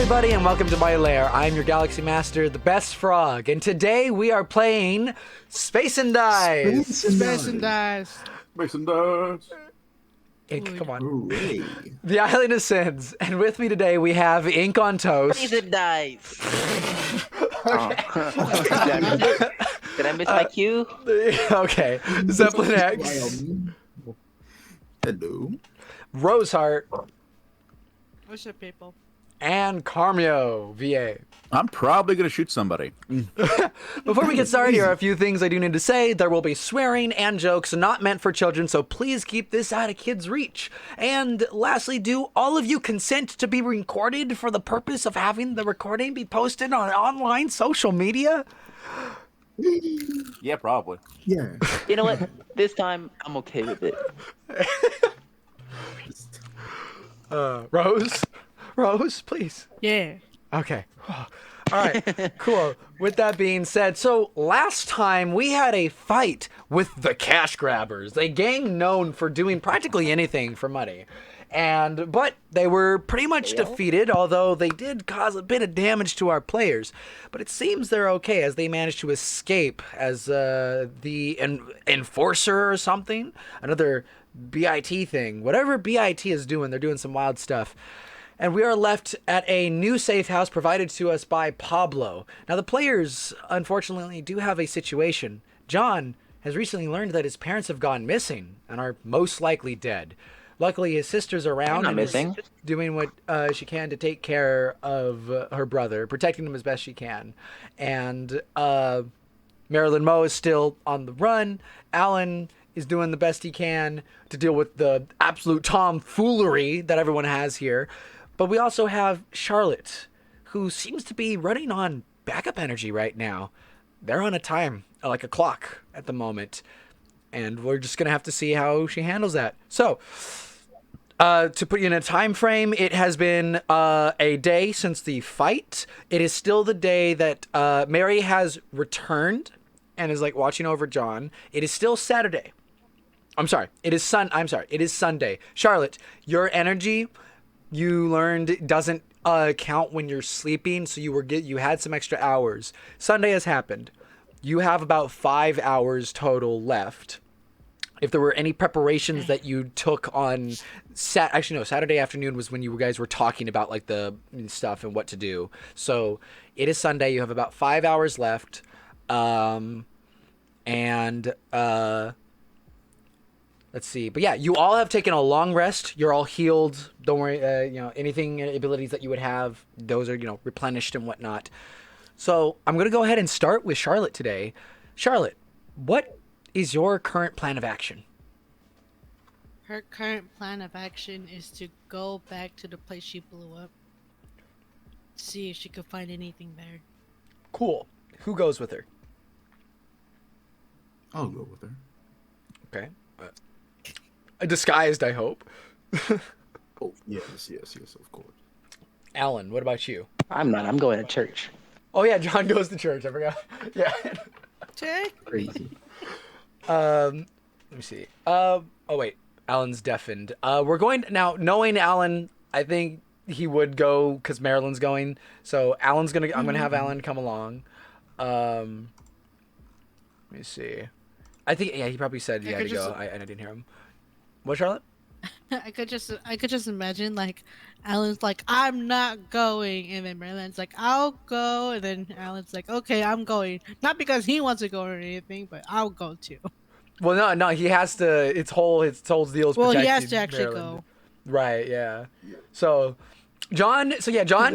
everybody, and welcome to my lair. I'm your Galaxy Master, TheBestFrog, and today we are playing Space and Dice. Space and Dice. Come on. Hooray. The Island of Sins, and with me today we have Inkontoast. Space and Dice. Did I miss my cue? Okay. ZeplenX. Hello. Roseheart. What's up, people? And Carmeo, VA. I'm probably going to shoot somebody. Before we get started, here are a few things I do need to say. There will be swearing and jokes not meant for children, so please keep this out of kids' reach. And lastly, do all of you consent to be recorded for the purpose of having the recording be posted on online social media? Yeah, probably. Yeah. You know what? This time, I'm okay with it. Rose, please. Yeah. Okay. All right, cool. With that being said, so last time we had a fight with the Cash Grabbers, a gang known for doing practically anything for money. But they were pretty much defeated, although they did cause a bit of damage to our players. But it seems they're okay as they managed to escape as the enforcer or something. Another BIT thing. Whatever BIT is doing, they're doing some wild stuff. And we are left at a new safe house provided to us by Pablo. Now, the players, unfortunately, do have a situation. John has recently learned that his parents have gone missing and are most likely dead. Luckily, his sister's around and is doing what she can to take care of her brother, protecting him as best she can. And Maryland Moe is still on the run. Alan is doing the best he can to deal with the absolute tomfoolery that everyone has here. But we also have Charlotte, who seems to be running on backup energy right now. They're on a time, like a clock at the moment. And we're just going to have to see how she handles that. So, to put you in a time frame, it has been a day since the fight. It is still the day that Mary has returned and is like watching over John. It is still Saturday. It is Sunday. Charlotte, your energy, you learned, doesn't count when you're sleeping, so you had some extra hours. Sunday has happened. You have about 5 hours total left. If there were any preparations that you took on Saturday afternoon was when you guys were talking about like the stuff and what to do. So it is Sunday. You have about 5 hours left. Let's see. But yeah, you all have taken a long rest. You're all healed. Don't worry. Anything abilities that you would have, those are, replenished and whatnot. So I'm going to go ahead and start with Charlotte today. Charlotte, what is your current plan of action? Her current plan of action is to go back to the place she blew up. See if she could find anything there. Cool. Who goes with her? I'll go with her. Okay. Disguised, I hope. Oh, yes, of course. Alan, what about you? I'm not. I'm going to church. Oh, yeah, John goes to church. I forgot. Yeah. Crazy. Let me see. Oh, wait. Alan's deafened. We're going now, knowing Alan, I think he would go because Maryland's going. So I'm going to have Alan come along. Let me see. I think, he probably said he had to go. I didn't hear him. What, Charlotte? I could just imagine like Alan's like, I'm not going, and then Maryland's like, I'll go, and then Alan's like, okay, I'm going. Not because he wants to go or anything, but I'll go too. Well, no, he has to. His whole deal is he has to actually go. Right? Yeah. So, John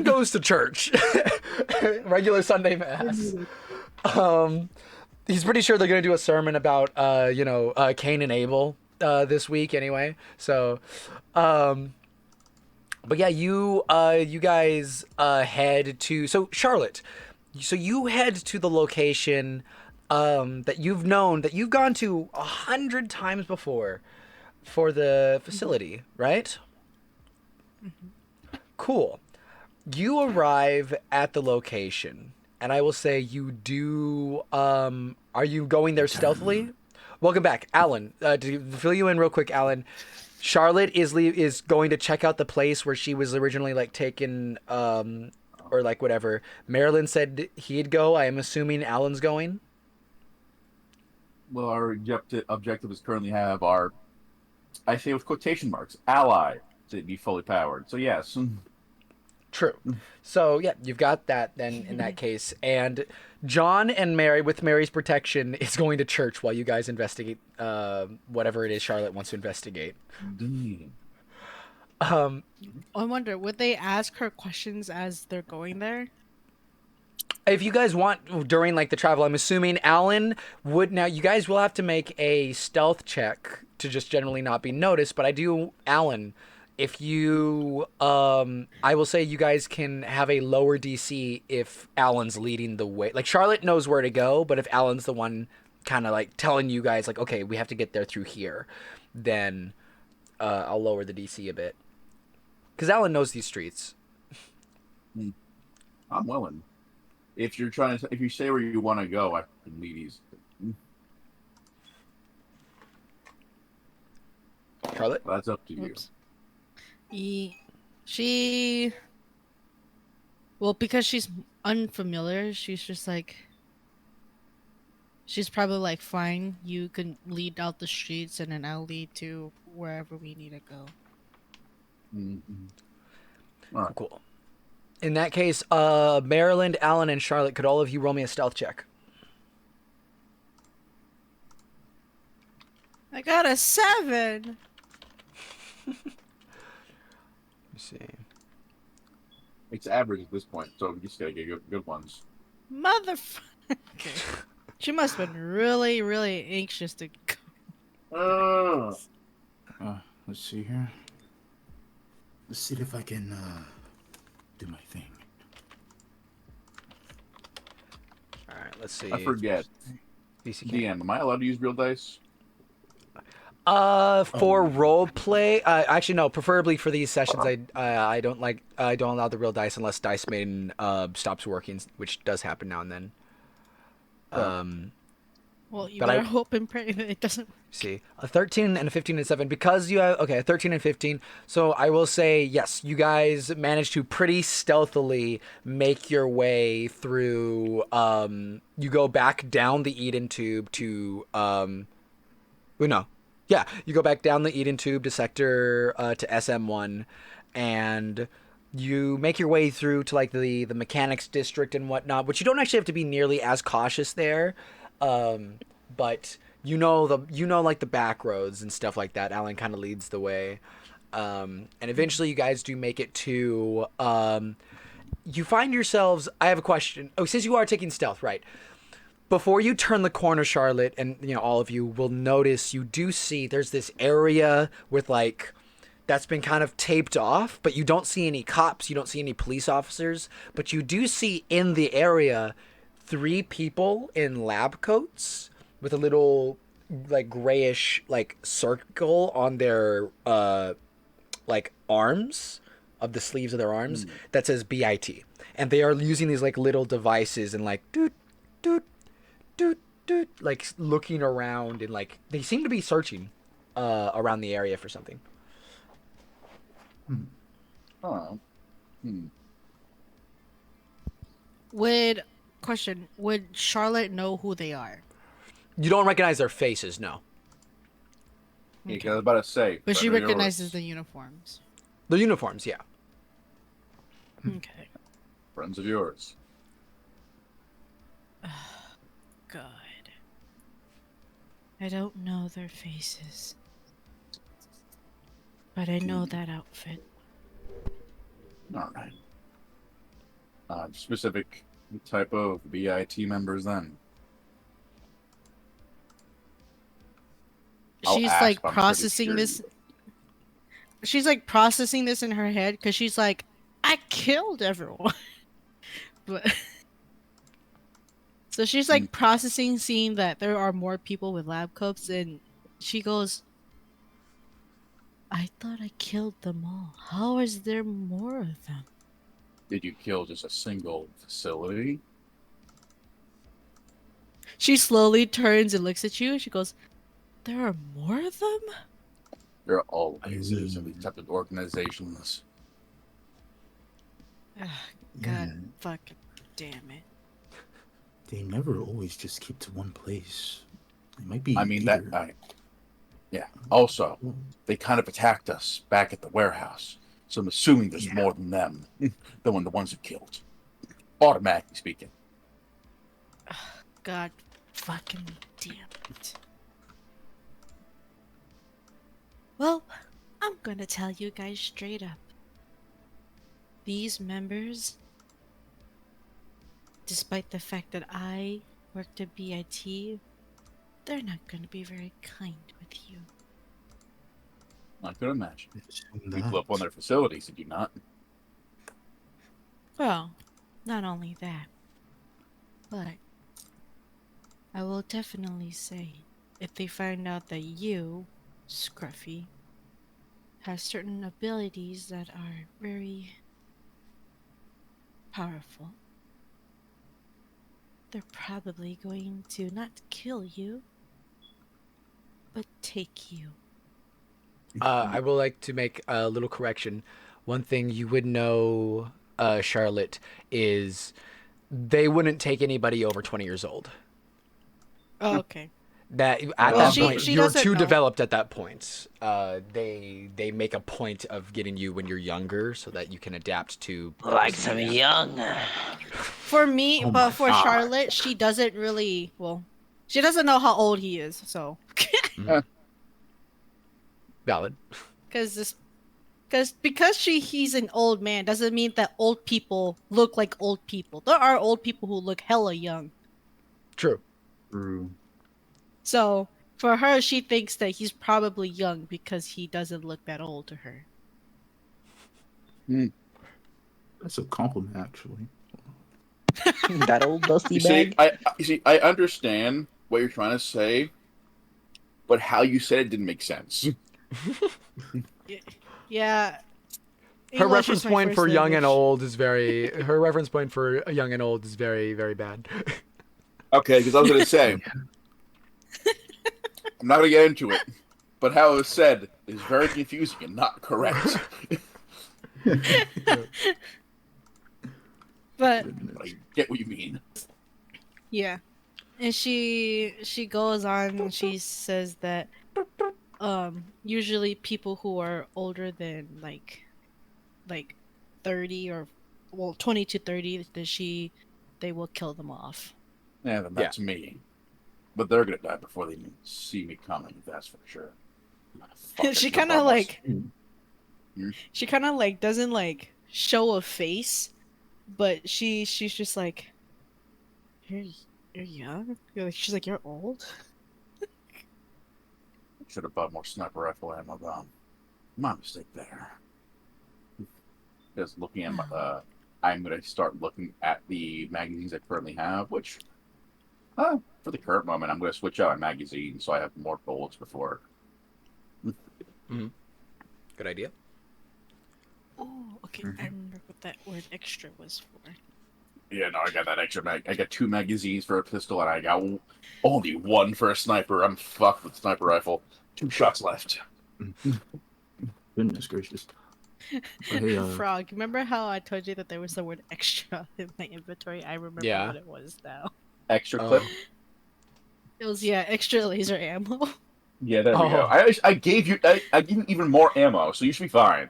goes to church, regular Sunday mass. He's pretty sure they're gonna do a sermon about Cain and Abel this week anyway. So, but yeah, you guys head to. So Charlotte, you head to the location that you've gone to 100 times before for the facility, right? Mm-hmm. Cool. You arrive at the location, and I will say you do. Are you going there stealthily? Welcome back, Alan. To fill you in real quick, Alan, Charlotte is going to check out the place where she was originally like taken, or like whatever. Maryland said he'd go. I am assuming Alan's going. Well, our objectives currently have our, I say with quotation marks, ally to be fully powered. So yes. True. So yeah, you've got that then in that case. And John and Mary, with Mary's protection, is going to church while you guys investigate whatever it is Charlotte wants to investigate. I wonder, would they ask her questions as they're going there? If you guys want during like the travel, I'm assuming Alan would. Now you guys will have to make a stealth check to just generally not be noticed. But I do, Alan. If you, I will say you guys can have a lower DC if Alan's leading the way. Like Charlotte knows where to go, but if Alan's the one kind of like telling you guys like, okay, we have to get there through here, then I'll lower the DC a bit. Because Alan knows these streets. I'm willing. If you're trying to, if you say where you want to go, I can lead easy. Charlotte? That's up to you. Oops. She, well, because she's unfamiliar, she's just like, she's probably like, fine, you can lead out the streets and then I'll lead to wherever we need to go. All right. Cool. In that case, Maryland, Alan, and Charlotte, could all of you roll me a stealth check? I got a 7. Let me see. It's average at this point, so we just gotta get good ones. Motherfucker. She must have been really, really anxious to go. Let's see here. Let's see if I can do my thing. All right, let's see. I forget. DCK. DM, am I allowed to use real dice? For role play, actually no. Preferably for these sessions, I don't allow the real dice unless Dice Maiden stops working, which does happen now and then. Well, you But better I- hope and pray that it doesn't. See, a 13 and a 15 and 7 because you have a 13 and 15. So I will say yes, you guys managed to pretty stealthily make your way through. You go back down the Eden tube to you go back down the Eden tube to sector to SM1, and you make your way through to like the mechanics district and whatnot, which you don't actually have to be nearly as cautious there, but you know like the back roads and stuff like that. Alan kind of leads the way, and eventually you guys do make it to. You find yourselves. I have a question. Oh, since you are taking stealth, right? Before you turn the corner, Charlotte, and all of you will notice you do see there's this area with like that's been kind of taped off, but you don't see any cops, you don't see any police officers, but you do see in the area 3 people in lab coats with a little like grayish like circle on their like arms of the sleeves of their arms that says BIT, and they are using these like little devices and like doot doot doot doot, like looking around and like they seem to be searching around the area for something. Oh. Would Charlotte know who they are? You don't recognize their faces, no. Yeah, 'cause I was about to say. But she friend of recognizes yours, the uniforms. The uniforms, yeah. Okay. friends of yours. God. I don't know their faces. But I know that outfit. All right. Specific type of BIT members then. I'll She's ask, like but I'm pretty processing sure this. She's like processing this in her head because she's like, I killed everyone. But so she's like processing, seeing that there are more people with lab coats, and she goes, I thought I killed them all. How is there more of them? Did you kill just a single facility? She slowly turns and looks at you, and she goes, there are more of them? There always is in these type of organizations. God Yeah. fucking damn it. They never always just keep to one place. They might be. I mean, either. yeah. Also, they kind of attacked us back at the warehouse. So I'm assuming there's more than them than the ones who killed. Automatically speaking. God fucking damn it. Well, I'm gonna tell you guys straight up. These members, despite the fact that I worked at BIT, they're not gonna be very kind with you. I could imagine. Assume You that. blew up one of their facilities, did you not? Well, not only that, but I will definitely say if they find out that you, Scruffy, have certain abilities that are very powerful, they're probably going to not kill you, but take you. I would like to make a little correction. One thing you would know, Charlotte, is they wouldn't take anybody over 20 years old. Oh, okay. That at Well, that she- point, she you're doesn't too know. developed at that point. They make a point of getting you when you're younger so that you can adapt to Like some young. For me, Oh but my for God. Charlotte, she doesn't really, well, she doesn't know how old he is, so. valid. Because he's an old man doesn't mean that old people look like old people. There are old people who look hella young. True. True. So for her, she thinks that he's probably young because he doesn't look that old to her. That's a compliment, actually. That old dusty You see, bag. I understand what you're trying to say, but how you said it didn't make sense. Yeah. Her English reference is my point first for young and language. old is very. Her reference point for young and old is very, very bad. Okay, because I was going to say, I'm not going to get into it, but how it was said is very confusing and not correct. But But I get what you mean. yeah. And she goes on and she says that usually people who are older than like 30 or 20 to 30 they will kill them off. Yeah, then that's me. But they're going to die before they even see me coming, that's for sure. Fuck, She it's kind of not like Hmm? she kind of like doesn't like show a face, but she's just like you're young. She's like you're old. Should have bought more sniper rifle ammo, though. My mistake there. Just looking at my, I'm going to start looking at the magazines I currently have, which, for the current moment, I'm going to switch out my magazine so I have more bullets before. Good idea. Oh, okay. I remember what that word extra was for. Yeah, no, I got that extra I got 2 magazines for a pistol, and I got only 1 for a sniper. I'm fucked with sniper rifle. 2 shots left. Goodness gracious. But hey, Frog, remember how I told you that there was the word extra in my inventory? I remember Yeah. what it was now. Extra Oh. clip? It was, yeah, extra laser ammo. Yeah, there we Oh. go. I gave you I gave you even more ammo, so you should be fine.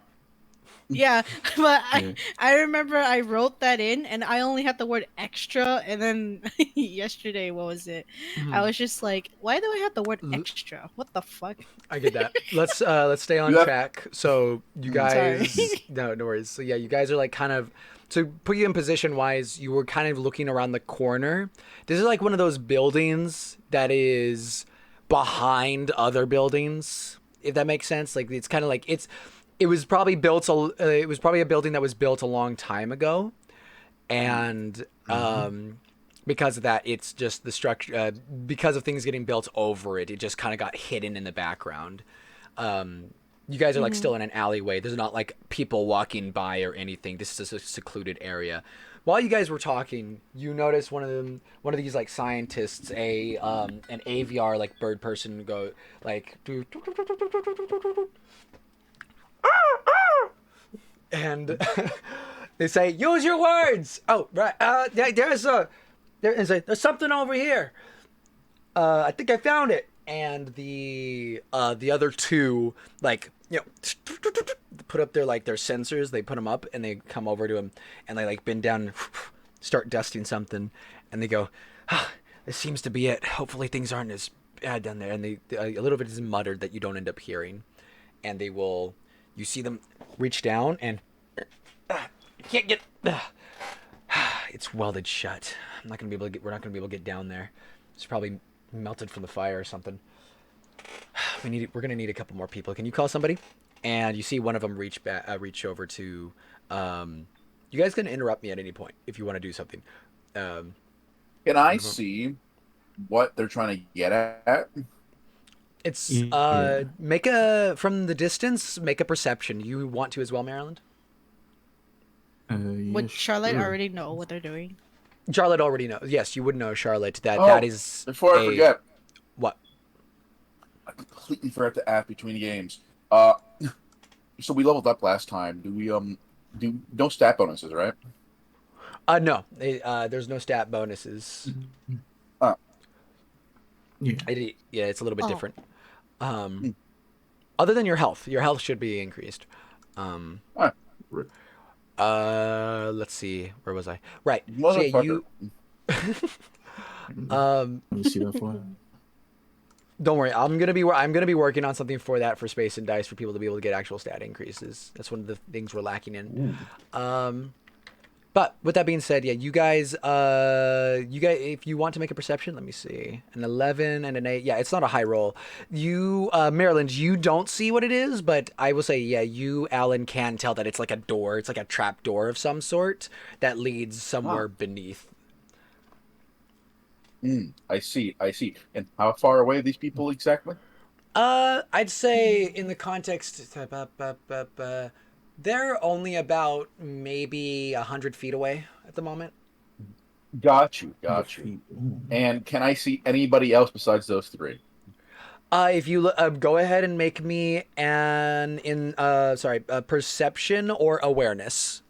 Yeah, but Yeah. I remember I wrote that in and I only had the word extra, and then yesterday, what was it? I was just like, why do I have the word extra? What the fuck? I get that. Let's stay on You have- track. So you Sorry. guys, no worries. So yeah, you guys are like kind of to put you in position wise. You were kind of looking around the corner. This is like one of those buildings that is behind other buildings, if that makes sense. Like it's kind of like it was probably built. It was probably a building that was built a long time ago, and because of that, it's just the structure. Because of things getting built over it, it just kind of got hidden in the background. You guys are like still in an alleyway. There's not like people walking by or anything. This is a secluded area. While you guys were talking, you noticed one of these like scientists, an AVR like bird person go like and they say, use your words. Oh, right. There's something over here. I think I found it. And the other two, like, put up their sensors. They put them up and they come over to him and they like bend down and start dusting something. And they go, this seems to be it. Hopefully things aren't as bad down there. And a little bit is muttered that you don't end up hearing. And you see them reach down and can't get. It's welded shut. We're not gonna be able to get down there. It's probably melted from the fire or something. We're gonna need a couple more people. Can you call somebody? And you see one of them reach over to. You guys can interrupt me at any point if you want to do something. Can I see what they're trying to get at? It's from the distance. Make a perception. You want to as well, Maryland? Would Charlotte already know what they're doing? Charlotte already knows. Yes, you would know, Charlotte. That is. Before I forget. What? I completely forgot to ask between games. So we leveled up last time. Do we do no stat bonuses, right? No. There's no stat bonuses. Yeah, it's a little bit different. Other than your health should be increased. Let's see, where was I? Right. So yeah, you. Let me see that for. Don't worry, I'm gonna be working on something for that, for Space and Dice, for people to be able to get actual stat increases. That's one of the things we're lacking in. But with that being said, yeah, you guys, if you want to make a perception, let me see, an 11 and an 8. Yeah, it's not a high roll. You, Maryland, you don't see what it is, but I will say, yeah, you, Alan, can tell that it's like a door. It's like a trap door of some sort that leads somewhere beneath. I see. And how far away are these people exactly? I'd say in the context, they're only about maybe 100 feet away at the moment. Got you. And can I see anybody else besides those three? If you go ahead and make me a perception or awareness.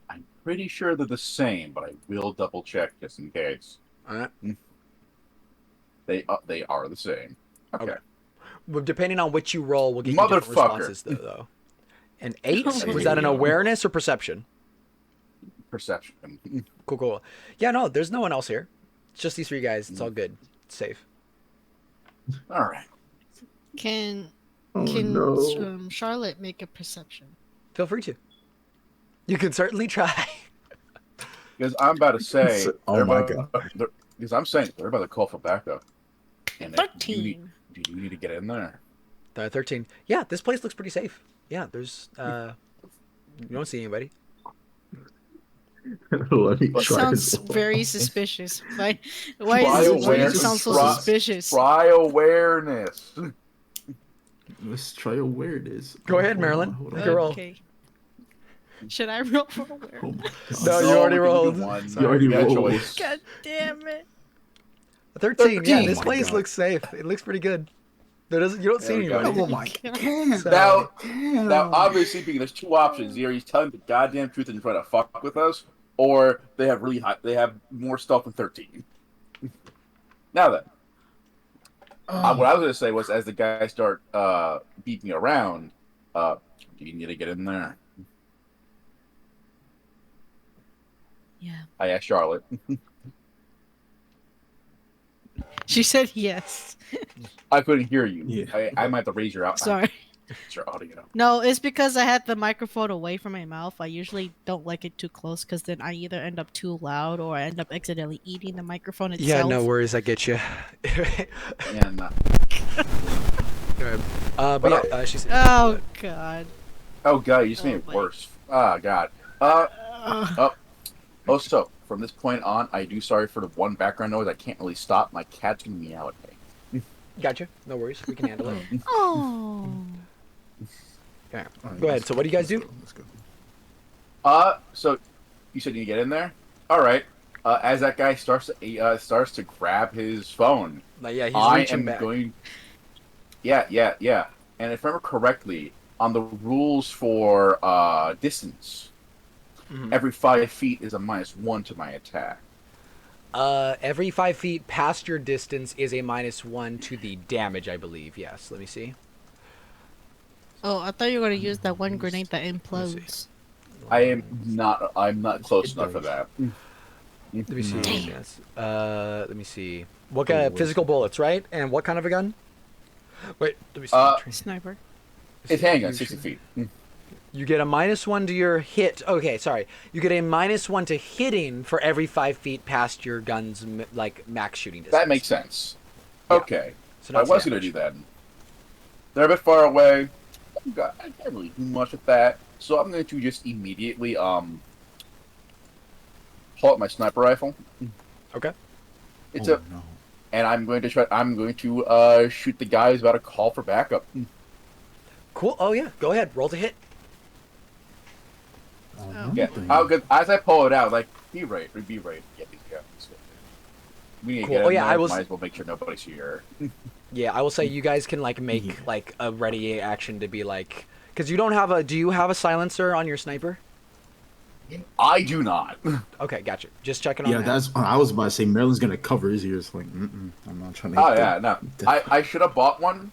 I'm pretty sure they're the same, but I will double check just in case. All right. They are the same. Okay. Well, depending on which you roll, we'll get you different responses, though. An 8? Was that an awareness or perception? Perception. Cool. Yeah, no, there's no one else here. It's just these three guys. It's all good. It's safe. All right. Can Charlotte make a perception? Feel free to. You can certainly try. Because I'm about to say, oh my god. Because I'm saying they're about to call for backup. And 13. Do you need to get in there? 13. Yeah, this place looks pretty safe. Yeah, there's you don't see anybody. Let me try Sounds very suspicious. Why does it sound so suspicious? Try awareness. Let's try awareness. Go ahead, Marilyn. Make a roll. Okay. Should I roll for awareness? No, you already rolled. You already rolled. God damn it. 13. Yeah, this place looks safe. It looks pretty good. You don't see anybody. Oh my god. Now, obviously, speaking, there's two options. Either he's telling the goddamn truth and trying to fuck with us, or they have more stuff than 13. Now then, what I was gonna say was, as the guys start beating around, do you need to get in there? Yeah. I asked Charlotte. She said yes. I couldn't hear you. Yeah. I might have to raise your Sorry. Your audio. No, it's because I had the microphone away from my mouth. I usually don't like it too close because then I either end up too loud or I end up accidentally eating the microphone itself. Yeah, no worries. I get you. And she said. Oh god. oh god, you just made it worse. Ah, god. So from this point on, I do sorry for the one background noise. I can't really stop. My cat's gonna meow at me. Gotcha. No worries. We can handle it. Oh. Okay. All right, Go ahead. let's So what do you guys do? Let's go. So you said you get in there. All right. As that guy starts to grab his phone, Like, yeah, he's I reaching am back. going. Yeah. And if I remember correctly, on the rules for distance, Mhm. every 5 feet is a -1 to my attack. Every 5 feet past your distance is a -1 to the damage, I believe. Yes. Let me see. Oh, I thought you were gonna use that one grenade that me implodes. I'm not close enough for that. Let me see. Damn. Yes. Let me see. What kind of physical bullets, right? And what kind of a gun? Wait. Let me see. Sniper. It's handgun, 60 feet. You get a -1 to your hit. Okay, sorry. You get a -1 to hitting for every 5 feet past your gun's like max shooting distance. That makes sense. Yeah. Okay. So I that's was going to damage. do that. They're a bit far away. I can't really do much with that. So I'm going to just immediately pull out my sniper rifle. Okay. It's Oh, no. and I'm going to shoot the guy who's about to call for backup. Cool. Oh yeah. Go ahead. Roll to hit. Yeah. How good as I pull it out, like be ready to get these guys. We need to Cool. get Oh, in yeah, there. I was- Might as well make sure nobody's here. Yeah, I will say you guys can like make Yeah. like a ready action to be like, because you don't have a. Do you have a silencer on your sniper? I do not. Okay, gotcha. Just checking on Yeah, that. that's. I was about to say Maryland's gonna cover his ears. Like, I'm not trying to. Oh hit yeah, that. no. I should have bought one.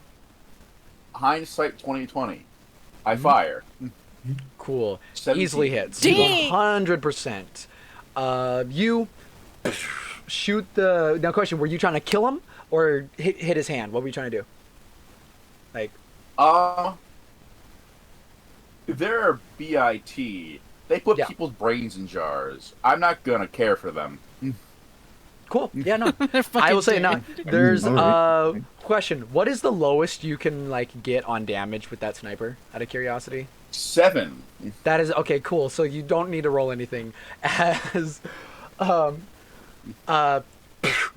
Hindsight 2020. I fire. Cool. 17. Easily hits. Dang! 100%. You shoot the. Now, question: were you trying to kill him or hit his hand? What were you trying to do? Like, They're BIT. They put Yeah. people's brains in jars. I'm not gonna care for them. cool. Yeah, no. They're I will say fucking no. There's alright. question. What is the lowest you can like get on damage with that sniper? Out of curiosity. 7. That is okay. Cool. So you don't need to roll anything. As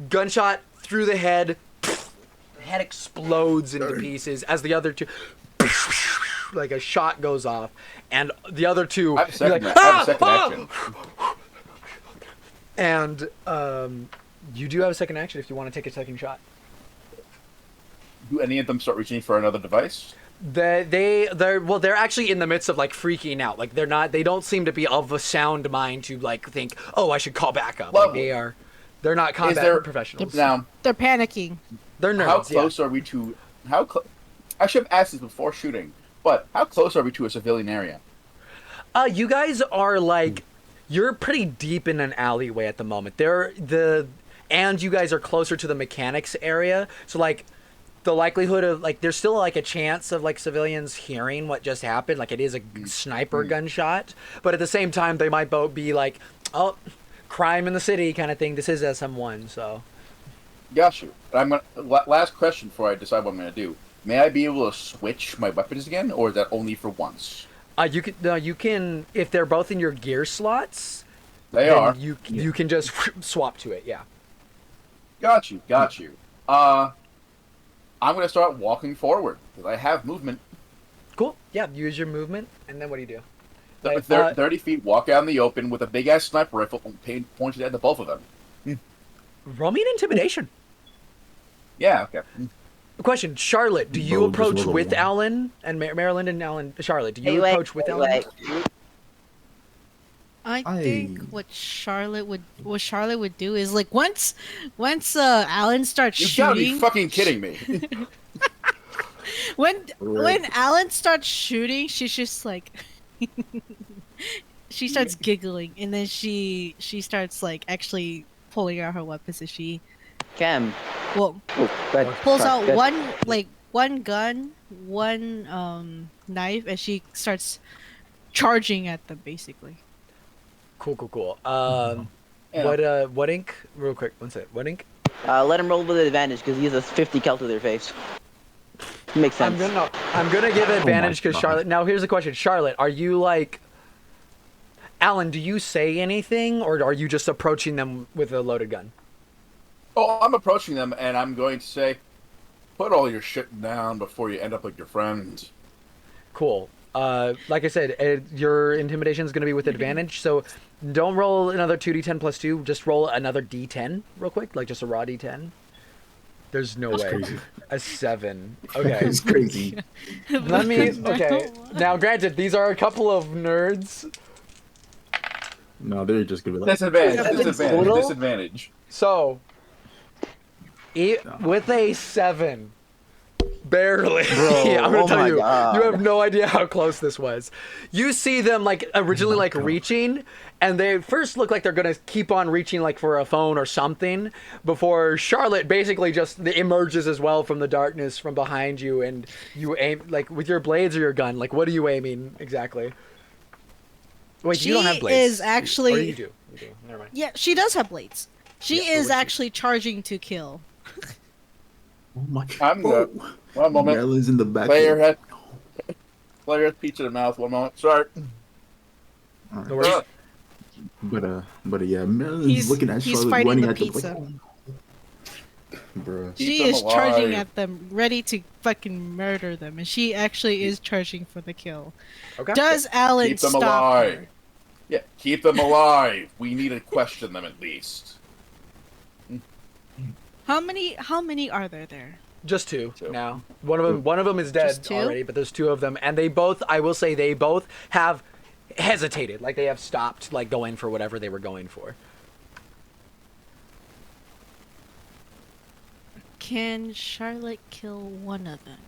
gunshot through the head. The head explodes into pieces as the other two. Like a shot goes off, and the other two. I have a second, you're like, I have a second action. And you do have a second action if you want to take a second shot. Do any of them start reaching for another device? They're actually in the midst of like freaking out. Like they don't seem to be of a sound mind to like think, oh, I should call backup. Like, Well, they're not combat there- professionals. Now, They're panicking. They're nerds. how close are we to? I should have asked this before shooting. But how close are we to a civilian area? You guys are like, you're pretty deep in an alleyway at the moment. And you guys are closer to the mechanics area, so like, the likelihood of like, there's still like a chance of like civilians hearing what just happened. Like it is a sniper gunshot, but at the same time they might both be like, oh, crime in the city kind of thing. This is SM1, so. Got you. And I'm gonna last question before I decide what I'm gonna do. May I be able to switch my weapons again, or is that only for once? You can if they're both in your gear slots. They then are. You can just swap to it. Yeah. Got you. I'm gonna start walking forward because I have movement. Cool. Yeah. Use your movement, and then what do you do? If they're 30 feet, walk out in the open with a big ass sniper rifle pointed at the both of them. Roll me an intimidation. Yeah. Okay. Question, Charlotte, do you Bo, just approach roll a with one. Alan and Maryland and Alan? Charlotte, do you approach with Alan? I think what Charlotte would do is like once Alan starts You gotta be shooting, fucking kidding me. when Alan starts shooting, she's just like she starts giggling, and then she starts like actually pulling out her weapons, and she Cam. well Oh, good. pulls out Good. one gun, one knife, and she starts charging at them basically. Cool. Yeah. What ink? Real quick, one sec. What ink? Let him roll with advantage because he has a 50 cal to their face. Makes sense. I'm gonna give advantage because God. Charlotte. Now here's the question, Charlotte, are you like, Alan? Do you say anything, or are you just approaching them with a loaded gun? Oh, I'm approaching them and I'm going to say, Put all your shit down before you end up like your friend. Cool. Like I said, your intimidation is going to be with advantage, so don't roll another 2d10 plus 2. Just roll another d10 real quick, like just a raw d10. There's no way. crazy. A 7. Okay. It's crazy. Let me. Okay. Now, granted, these are a couple of nerds. No, they're just gonna be like. Disadvantage. So, with a 7, barely. Bro, I'm gonna oh tell my you, God. you have no idea how close this was. You see them like originally like reaching, and they first look like they're gonna keep on reaching like for a phone or something, before Charlotte basically just emerges as well from the darkness from behind you, and you aim like with your blades or your gun. Like, what are you aiming exactly? Wait, you don't have blades. Is actually. Or you do. You do. Never mind. Yeah, she does have blades. She Yeah, is but actually charging to kill. Oh my. I'm good. One moment. Maryland's in the back. Player has pizza in the mouth. One moment. Sorry. Alright. No worries. But yeah, Maryland's He's- looking at he's Charlotte fighting running the at pizza. them like, bruh. Keep She them is charging alive. at them, ready to fucking murder them, and she actually is charging for the kill. Okay. Does Alan Keep them stop alive. her? Yeah, keep them alive. We need to question them at least. How many are there? Just 2 Two. now. One of them is dead Just 2? already, but there's 2 of them, and they both, I will say, they both have hesitated, like they have stopped, like going for whatever they were going for. Can Charlotte kill one of them?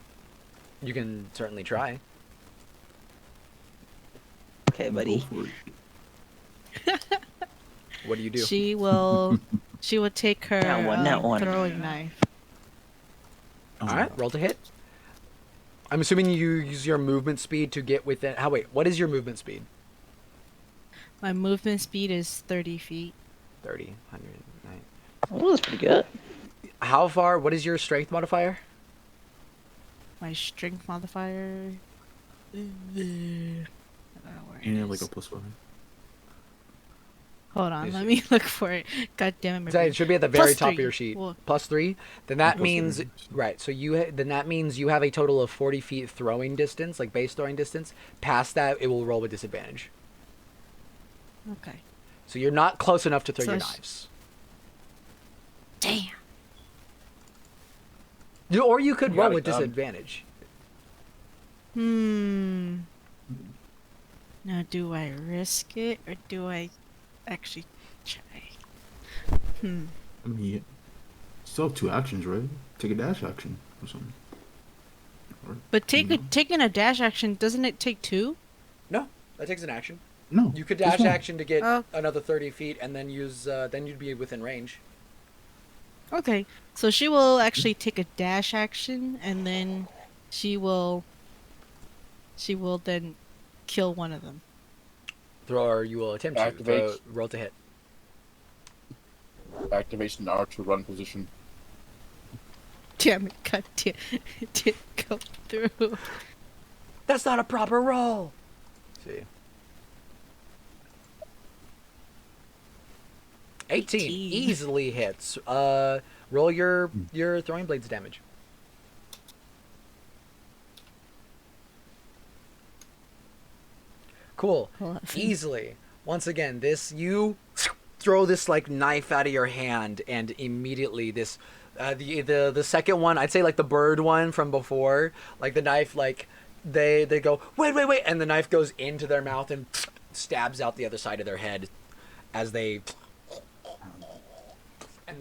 You can certainly try. Okay, buddy. Go for it. What do you do? She will take her Not one. throwing knife. All right, roll to hit. I'm assuming you use your movement speed to get within. Wait, what is your movement speed? My movement speed is 30 feet. 30, 109. Oh, that's pretty good. How far? What is your strength modifier? My strength modifier. I don't know where it And you have is. like a +5. Hold on, Is let it- me look for it. God damn it! So it should be at the very Plus top of 3. your sheet. Well- +3. Then that Plus means 3. right. So then that means you have a total of 40 feet throwing distance, like base throwing distance. Past that, it will roll with disadvantage. Okay. So you're not close enough to throw So your sh- knives. Damn. Or you could You roll got it with done. disadvantage. Now, do I risk it or do I actually try? I mean, you still have 2 actions, right? Take a dash action or something. But taking a dash action, doesn't it take 2? No, that takes an action. No. You could just dash one. action to get Oh. another 30 feet, and then use. Then you'd be within range. Okay, so she will actually take a dash action, and then she will then kill one of them. Or you will attempt to Activate. roll to hit. Activation R to run position. Damn it! God damn, it didn't go through. That's not a proper roll. Let's see. 18 18. easily hits. Roll your throwing blades damage. Cool. Hold on. Easily. Once again, you throw this like knife out of your hand, and immediately this the second one, I'd say like the bird one from before, like the knife, like they go wait, and the knife goes into their mouth and stabs out the other side of their head as they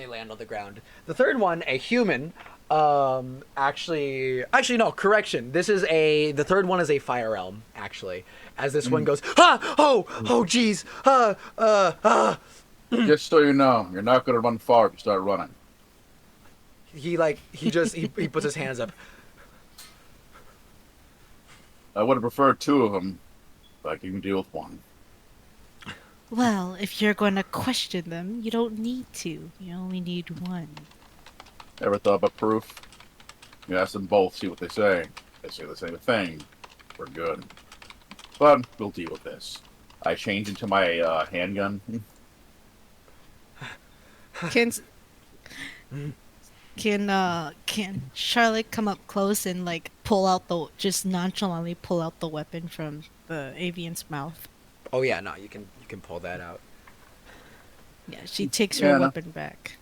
land on the ground. The third one, a human, actually no, correction. The third one is a fire elm, actually. As this one goes, geez, Just so you know, you're not gonna run far if you start running. he puts his hands up. I would have preferred 2 of them, but I can deal with 1. Well, if you're going to question them, you don't need to. You only need 1. Ever thought about proof? You ask them both, see what they say. They say the same thing. We're good. But we'll deal with this. I change into my handgun. Can Can Charlotte come up close and like just nonchalantly pull out the weapon from the avian's mouth? Oh yeah, no, you can pull that out. Yeah, she takes Yeah, her no. weapon back.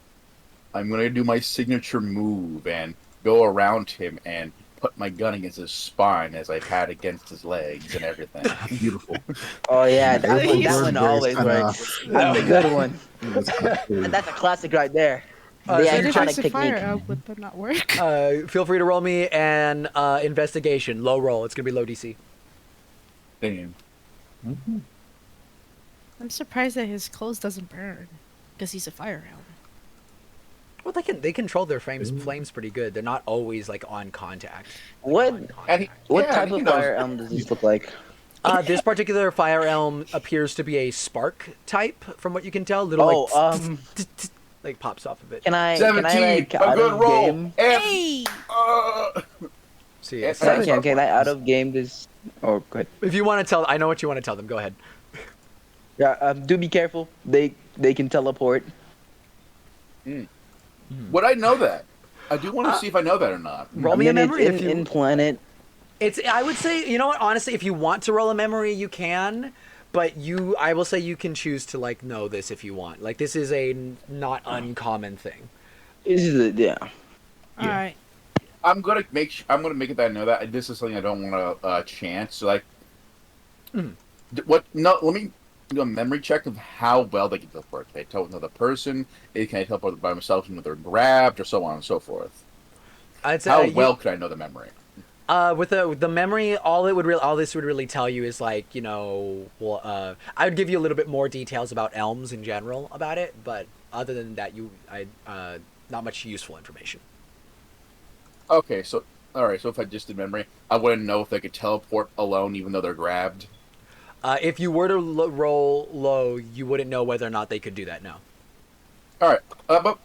I'm gonna do my signature move and go around him and put my gun against his spine as I pat against his legs and everything. Beautiful. Oh yeah, that He's- one always works. That's a good one. That's a classic right there. The so Why you're did trying I iconic say fire technique. out would that not work? Feel free to roll me an investigation. Low roll. It's gonna be low DC. Damn. I'm surprised that his clothes doesn't burn because he's a fire elm. Well, they control their flames pretty good. They're not always like on contact. What And he, what yeah, type he of knows- fire elm does this look like? This particular fire elm appears to be a spark type, from what you can tell. Little like pops off of it. Can I 17, like a out good of roll. game? And, Hey! See, Yeah, it's sorry. not- Can I out of game this? Oh, go ahead. if you want to tell, I know what you want to tell them. Go ahead. Yeah, do be careful. They can teleport. would I know that? I do want to see if I know that or not. Roll me a I mean, memory it's if you. in planet. It's. I would say, you know what? Honestly, if you want to roll a memory, you can. But I will say you can choose to like know this if you want. Like this is a not uncommon thing. This is yeah. All right. I'm gonna make it that I know that this is something I don't want to chance. So like, what? No, let me do a memory check of how well they can teleport. Can I tell another person? Can I teleport by myself when they're grabbed, or so on and so forth? I'd say How well could I know the memory? with the memory, all this would really tell you is like, you know, well, I would give you a little bit more details about elms in general about it, but other than that, not much useful information. Okay, so all right. So if I just did memory, I wouldn't know if they could teleport alone, even though they're grabbed. If you were to roll low, you wouldn't know whether or not they could do that. No. All right, but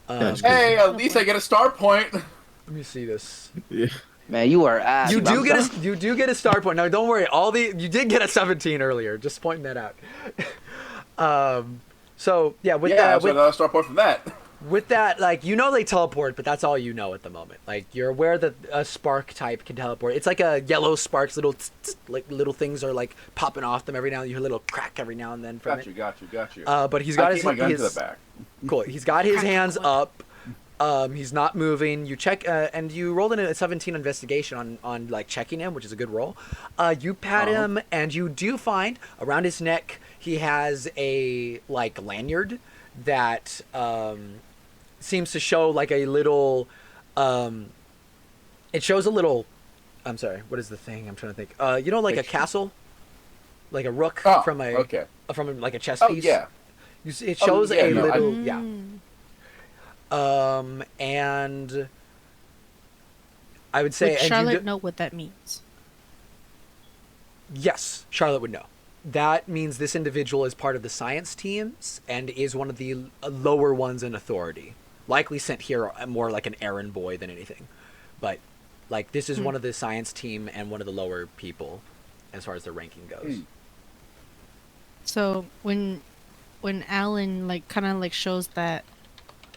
That's hey, at least I get a star point. Let me see this. Yeah. Man, you are ass. You do get a star point. No, don't worry. You did get a 17 earlier. Just pointing that out. So yeah, So another star point from that. with that, like, you know they teleport, but that's all you know at the moment. Like, you're aware that a spark type can teleport. It's like a yellow sparks, like little things are like popping off them every now and then. You hear a little crack every now and then from Got you. But he's got I keep my gun to the his back. cool. He's got his hands up. He's not moving. You check, and you rolled in a 17 investigation on like checking him, which is a good roll. You pat him, and you do find around his neck he has a like lanyard that seems to show like a little. It shows a little. I'm sorry. What is the thing? I'm trying to think. You know, like a castle, like a rook from like a chess piece. Yeah. You see, it shows yeah, a no, little. Yeah. And I would say, Would and you Charlotte do- know what that means? yes, Charlotte would know. That means this individual is part of the science teams and is one of the lower ones in authority. Likely sent here more like an errand boy than anything. But, like, this is one of the science team and one of the lower people as far as their ranking goes. So when Alan like kind of like shows that,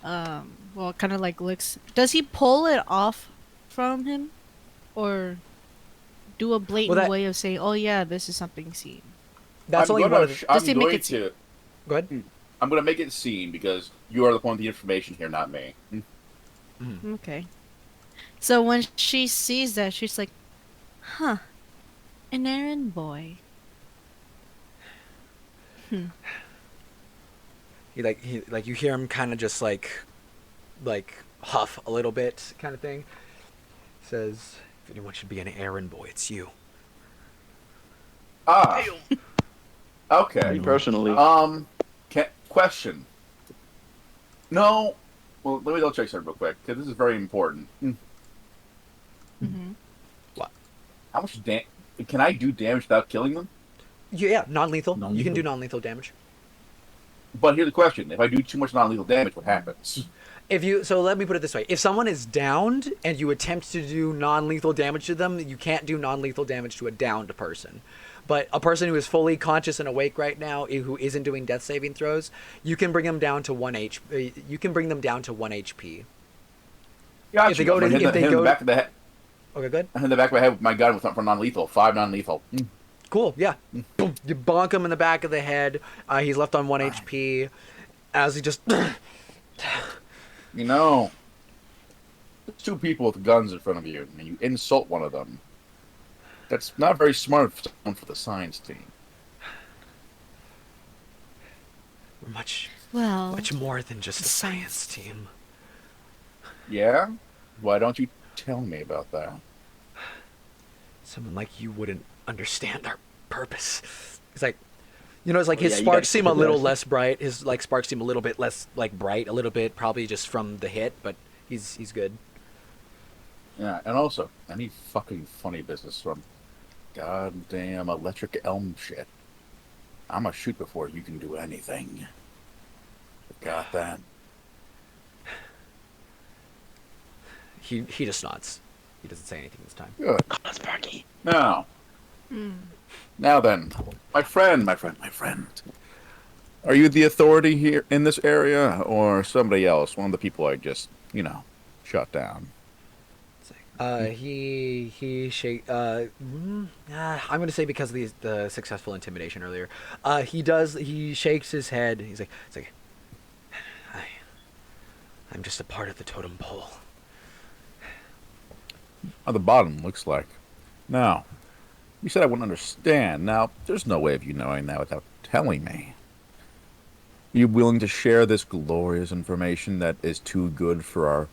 well, kind of like looks, does he pull it off from him, or do a blatant way of saying, "Oh yeah, this is something seen"? That's only one of the... Does he make it to. Go ahead. I'm going to make it seen because you are the one with the information here, not me. Okay. So when she sees that, she's like, "Huh, an errand boy." You hear him kind of just like huff a little bit, kind of thing. Says, "If anyone should be an errand boy, it's you." Ah. Okay. Me personally. Question. No. Well, let me double check something real quick because this is very important. Mm-hmm. How much can I do damage without killing them? Yeah, non-lethal. You can Non-lethal. do non-lethal damage. But here's the question: if I do too much non-lethal damage, what happens? So let me put it this way: if someone is downed and you attempt to do non-lethal damage to them, you can't do non-lethal damage to a downed person. But a person who is fully conscious and awake right now, who isn't doing death saving throws, you can bring them down to 1 HP. You can bring them down to 1 HP. Gotcha. If they go to, hit the back of the head. Okay, good. I hit the back of my head with my gun for non-lethal. 5 non-lethal. Cool. Yeah. Boom. You bonk him in the back of the head. He's left on 1 HP. As he just. You know, there's 2 people with guns in front of you, and you insult one of them. That's not very smart for the science team. We're much more than just a science team. Yeah? Why don't you tell me about that? Someone like you wouldn't understand our purpose. It's like, it's like his sparks seem a little less bright. His sparks seem a little bit less bright, a little bit, probably just from the hit, but he's good. Yeah, and also any fucking funny business from goddamn electric elm shit. I'ma shoot before you can do anything. Got that? He just nods. He doesn't say anything this time. Good. Sparky. Now. Now then, my friend. Are you the authority here in this area, or somebody else? One of the people I just, shut down. I'm gonna say because of the successful intimidation earlier. He shakes his head. He's like, I'm just a part of the totem pole. On the bottom, looks like. Now, you said I wouldn't understand. Now, there's no way of you knowing that without telling me. Are you willing to share this glorious information that is too good for our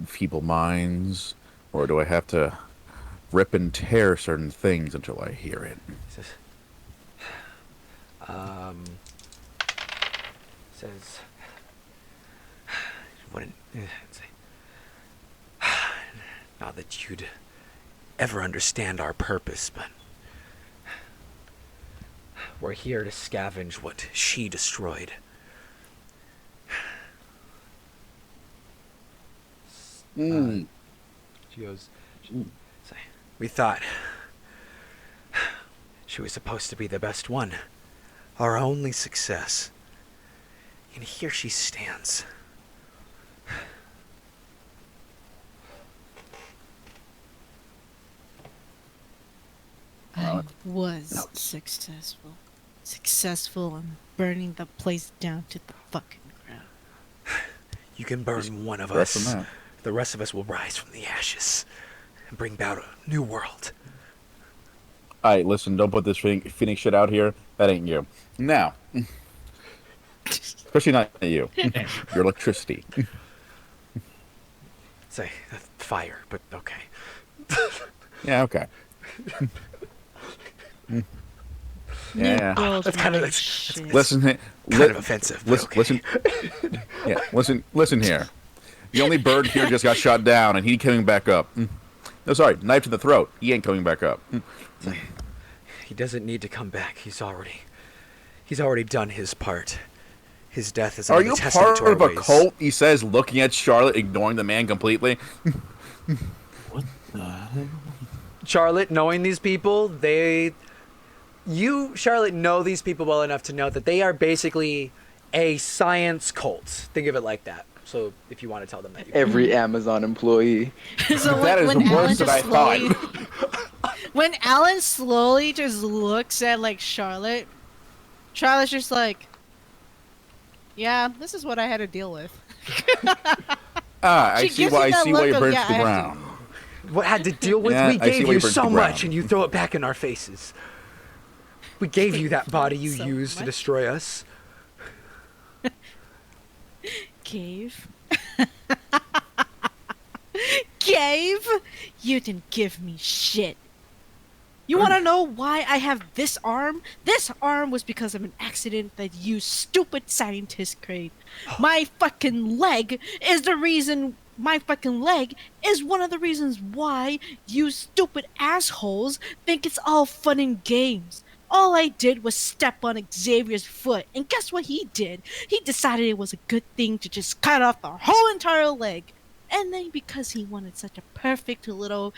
feeble minds? Or do I have to rip and tear certain things until I hear it? Says, not that you'd ever understand our purpose, but we're here to scavenge what she destroyed. She goes, we thought she was supposed to be the best one, our only success. And here she stands. I was successful in burning the place down to the fucking ground. You can burn one of us. The rest of us will rise from the ashes and bring about a new world. Alright, listen, don't put this Phoenix shit out here. That ain't you. Now, especially not you. Your electricity. Say, fire, but okay. Yeah, okay. Yeah. That's kind of listen. Kind of offensive. Listen. Yeah. Listen here. The only bird here just got shot down, and he coming back up. No, sorry, knife to the throat. He ain't coming back up. He doesn't need to come back. He's already done his part. His death is. Are you part of a cult? He says, looking at Charlotte, ignoring the man completely. What the hell? Charlotte, knowing these people, Charlotte, know these people well enough to know that they are basically a science cult. Think of it like that. So if you want to tell them that. Every Amazon employee. So that is the worst that I thought. When Alan slowly just looks at Charlotte's just like, yeah, this is what I had to deal with. I see why you burned to the ground. What had to deal with? We gave you so much, and you throw it back in our faces. We gave you that body you used to destroy us. Cave? Cave? You didn't give me shit. You want to know why I have this arm? This arm was because of an accident that you stupid scientists created. My fucking leg is one of the reasons why you stupid assholes think it's all fun and games. All I did was step on Xavier's foot, and guess what he did? He decided it was a good thing to just cut off the whole entire leg. And then because he wanted such a perfect little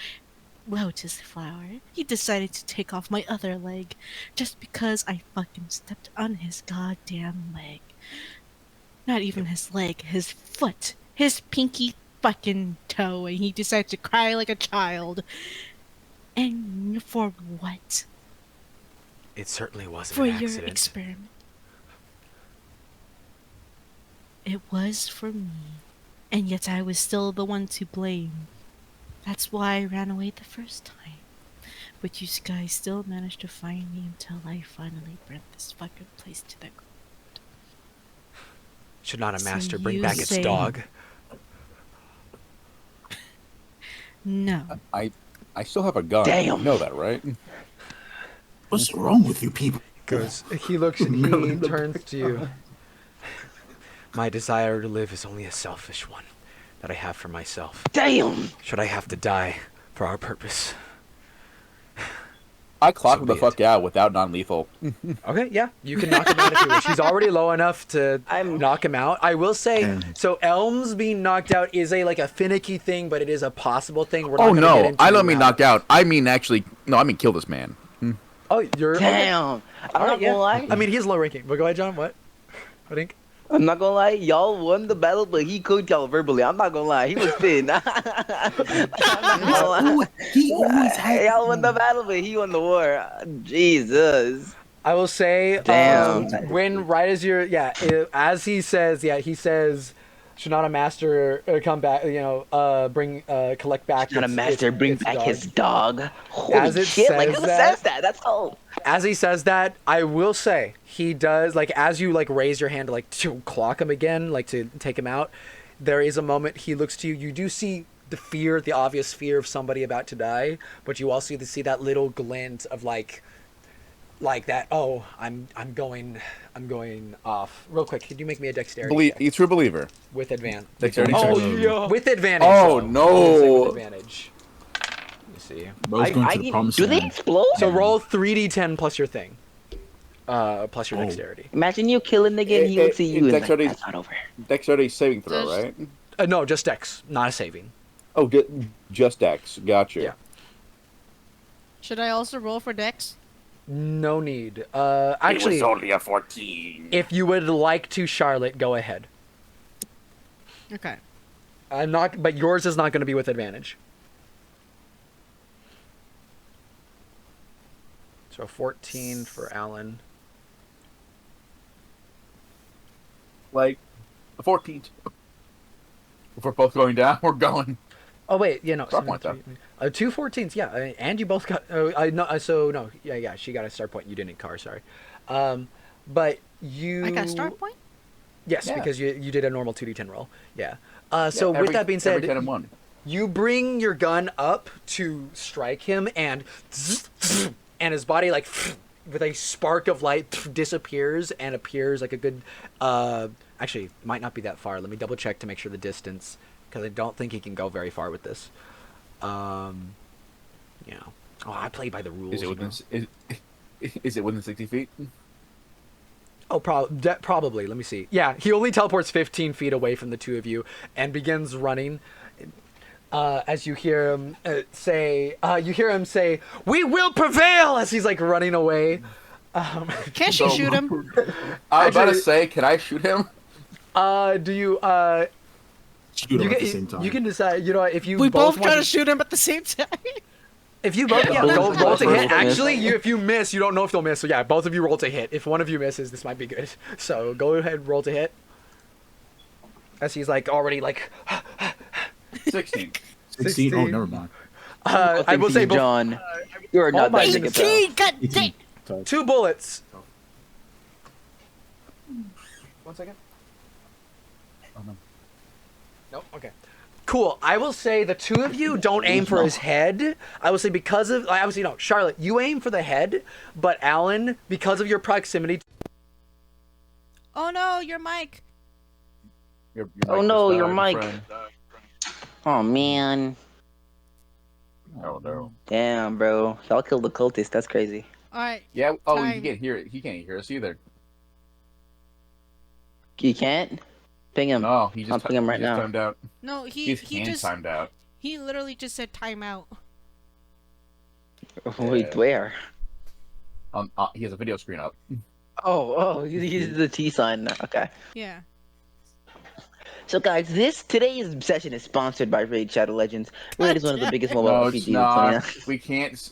lotus flower, he decided to take off my other leg just because I fucking stepped on his goddamn leg. Not even his leg, his foot. His pinky fucking toe, and he decided to cry like a child. And for what? It certainly wasn't For an your accident. experiment. It was for me. And yet I was still the one to blame. That's why I ran away the first time. But you guys still managed to find me until I finally burnt this fucking place to the ground. Should not a So master bring you back its say- dog? No. I still have a gun. Damn. You know that, right? What's wrong with you people? He looks and he turns to you. My desire to live is only a selfish one that I have for myself. Damn. Should I have to die for our purpose? I clocked So the be fuck it. out without non-lethal. Okay, yeah, you can knock him out if you wish. He's already low enough to I'm- knock him out. I will say, so Elms being knocked out is a finicky thing, but it is a possible thing. We're not Oh gonna get no, into I don't mean now. knocked out. I mean actually, no, I mean kill this man. Oh, you're okay. Damn. I'm not gonna lie. I mean, he's low ranking. But go ahead, John. What? I think. I'm not gonna lie. Y'all won the battle, but he cooked y'all verbally. I'm not gonna lie. He was thin. I'm not gonna lie. He always had. Y'all won the battle, but he won the war. Jesus. I will say, Damn. when right as you're, as he says, should not a master come back, collect back. Not a master. Bring back dog. his dog. Holy As it shit! Like says who that- says that? That's all. As he says that, I will say, he does, as you, raise your hand to clock him again, to take him out, there is a moment he looks to you. You do see the obvious fear of somebody about to die, but you also see that little glint of, that, oh, I'm going off. Real quick, could you make me a dexterity check You true believer. with advantage? Dexterity Oh, check. yeah. With advantage. Oh, though. no. I will say with advantage. Let me see. Bro's going to the promised do they land. explode? So roll 3d10 plus your thing. Plus your dexterity. Imagine you kill a nigga and he would see you and like, Dexterity- that's not over. Dexterity saving throw, Just- right? No, just dex, not a saving. Oh, just Dex. Gotcha. Yeah. Should I also roll for Dex? No need. Actually, only a 14. if you would like to, Charlotte, go ahead. Okay. I'm not, but yours is not going to be with advantage. So 14 for Alan. Like, the 14th. If we're both going down, we're going. Oh wait, yeah, no. Start point, though. 2 14s, yeah, and you both got. Yeah, she got a start point. You didn't, Car. Sorry, but you. I got a start point? Yes, Yeah. because you did a normal 2d10 roll. Yeah. So Yeah, with that being said, every 10 and 1. you bring your gun up to strike him, and his body with a spark of light disappears and appears like a good. Actually, might not be that far. Let me double check to make sure the distance, because I don't think he can go very far with this. Oh, I play by the rules. Is it within, you know? is it within 60 feet? Oh, probably. Let me see. Yeah, he only teleports 15 feet away from the two of you and begins running. As you hear him say, "We will prevail!" As he's running away. Can't she shoot him? I was about to Actually- say, can I shoot him? Do you? Shoot him at the same time. You can decide. You know, if you We both want try to shoot him at the same time. If you both, Yeah, roll both to roll hit. to miss. Actually, if you miss, you don't know if they'll miss. So yeah, both of you roll to hit. If one of you misses, this might be good. So go ahead, roll to hit. As he's already 16. 16? Oh, never mind. I will say both, John, you are not my that nigga, bro. 18, god damn. 18. Sorry. 2 bullets. 1 second. Oh, no. Nope. Okay. Cool. I will say the two of you don't aim for his head. I will say because of obviously no, Charlotte, you aim for the head, but Alan, because of your proximity. Oh no, your mic. Your Oh mic no, just your died, mic. friend. Oh man. Oh no. Damn, bro. Y'all killed the cultist. That's crazy. All right. Yeah. Oh, he Time. can't hear it. He can't hear us either. You can't ping him. No, he I'll just ping him right now. timed out. No, He's hand timed out. he literally just said timeout. Wait, where? He has a video screen up. Oh, he's the T sign now. Okay. Yeah. So guys, today's session is sponsored by Raid Shadow Legends. Raid is one of the biggest mobile No, RPGs. it's not.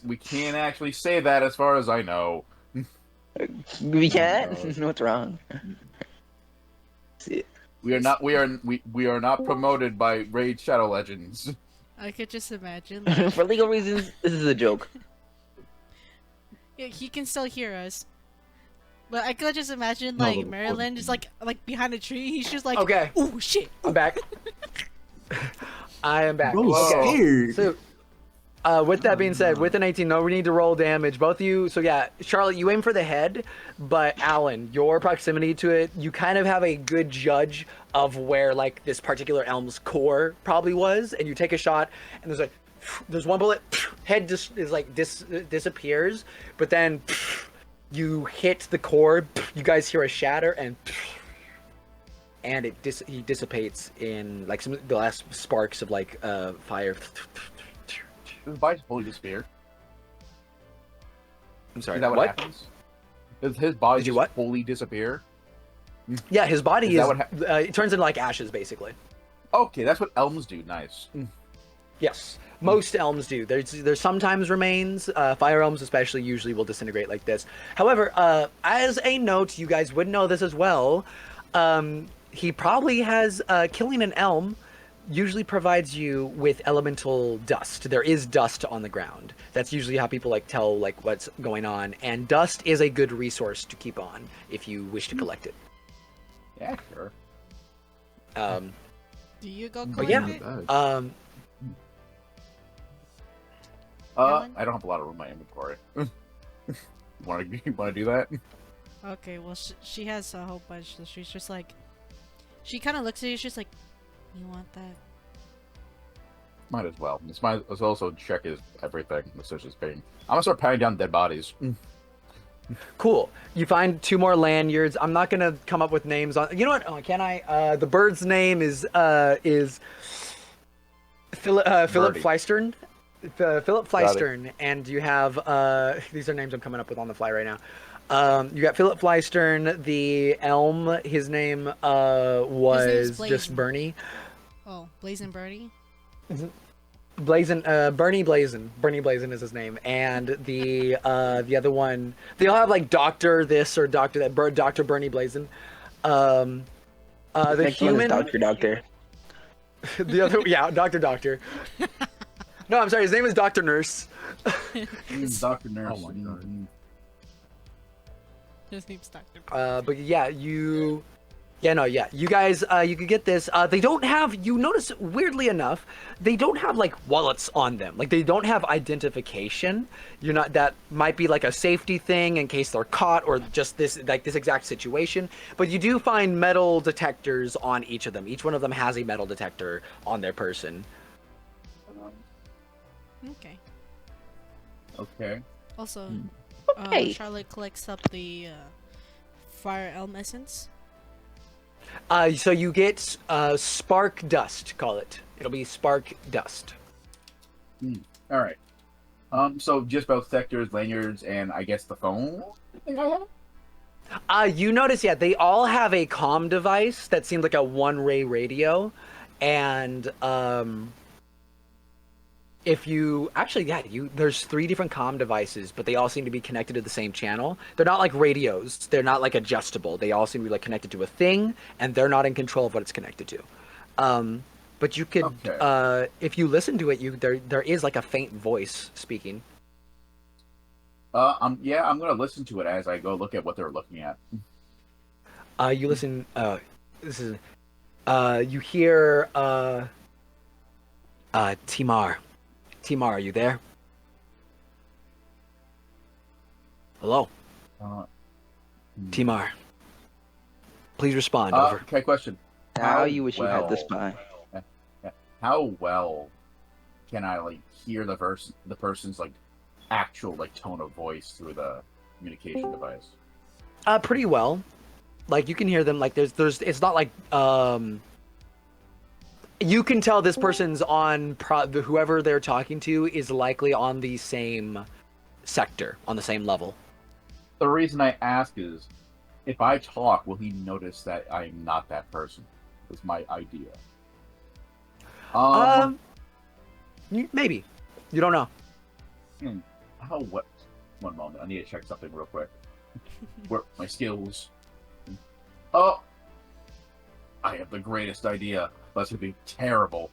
We can't actually say that as far as I know. We can't. What's wrong? See, We are not promoted by Raid Shadow Legends. I could just imagine. for legal reasons, this is a joke. Yeah, he can still hear us. But I could just imagine No, like but- Maryland is like behind a tree. He's just like, Okay. oh shit. I'm back. I am back. Bro, Okay. scared. So, with that being said, with an 18, no, we need to roll damage. Both of you, so yeah, Charlotte, you aim for the head, but Alan, your proximity to it, you kind of have a good judge of where like this particular elm's core probably was, and you take a shot, and there's one bullet, head just is like disappears, but then you hit the core, you guys hear a shatter, and he dissipates in like the last sparks of like fire. His body's fully disappear. I'm sorry. Is that what happens? His body Did you just what? fully disappear? Yeah, his body Is is. that It turns into like ashes, basically. Okay, that's what elms do. Nice. Yes, most elms do. There's sometimes remains. Fire elms, especially, usually will disintegrate like this. However, as a note, you guys would know this as well. He probably has killing an elm. Usually provides you with elemental dust. There is dust on the ground. That's usually how people like tell like what's going on. And dust is a good resource to keep on if you wish to collect it. Yeah, sure. Do you go But collect yeah, it? Alan? I don't have a lot of room in my inventory. Want to do that? Okay, well she has a whole bunch. So she's just like, she kind of looks at you. She's like, you want that? Might as well. Let's also check his everything. Such as pain. I'm gonna start patting down dead bodies. Cool. You find 2 more lanyards. I'm not gonna come up with names on. You know what? Oh, can I? The bird's name is Philip Fleistern. Philip Fleistern, and you have these are names I'm coming up with on the fly right now. You got Philip Fleistern, the elm. His name was just Bernie. Oh, Blazin' Bernie. Bernie Blazin. Bernie Blazin is his name, and the other one, they all have like Doctor this or Doctor that. Doctor Bernie Blazin. The Next one human. is Doctor. The other, yeah, Doctor. No, I'm sorry. His name is Doctor Nurse. Dr. Nurse. Oh my God. His name's Dr. But yeah, you guys, you could get this. They don't have, you notice, weirdly enough, they don't have, like, wallets on them. Like, they don't have identification. That might be, like, a safety thing in case they're caught or just this exact situation. But you do find metal detectors on each of them. Each one of them has a metal detector on their person. Okay. Okay. Also, Okay. Charlotte collects up the fire elm essence. So you get spark dust, call it. It'll be spark dust. All right. So just both sectors, lanyards, and I guess the phone. I think I have. You notice, yeah, they all have a comm device that seems like a one-way radio, and if you actually, yeah, there's 3 different comm devices, but they all seem to be connected to the same channel. They're not like radios. They're not like adjustable. They all seem to be like connected to a thing, and they're not in control of what it's connected to. But you could, Okay. if you listen to it, there is like a faint voice speaking. I'm gonna listen to it as I go look at what they're looking at. You listen. This is. You hear. Timar. Timar, are you there? Hello, Timar. Please respond. Over. Okay, question. Now you wish you had the spy. How well can I like hear the person's like actual like tone of voice through the communication device? Pretty well. Like you can hear them. Like there's. It's not like You can tell this person's on whoever they're talking to is likely on the same sector, on the same level. The reason I ask is, if I talk, will he notice that I'm not that person? Is my idea. Maybe. You don't know. How what? One moment. I need to check something real quick. Where my skills? Oh, I have the greatest idea. That's gonna be terrible.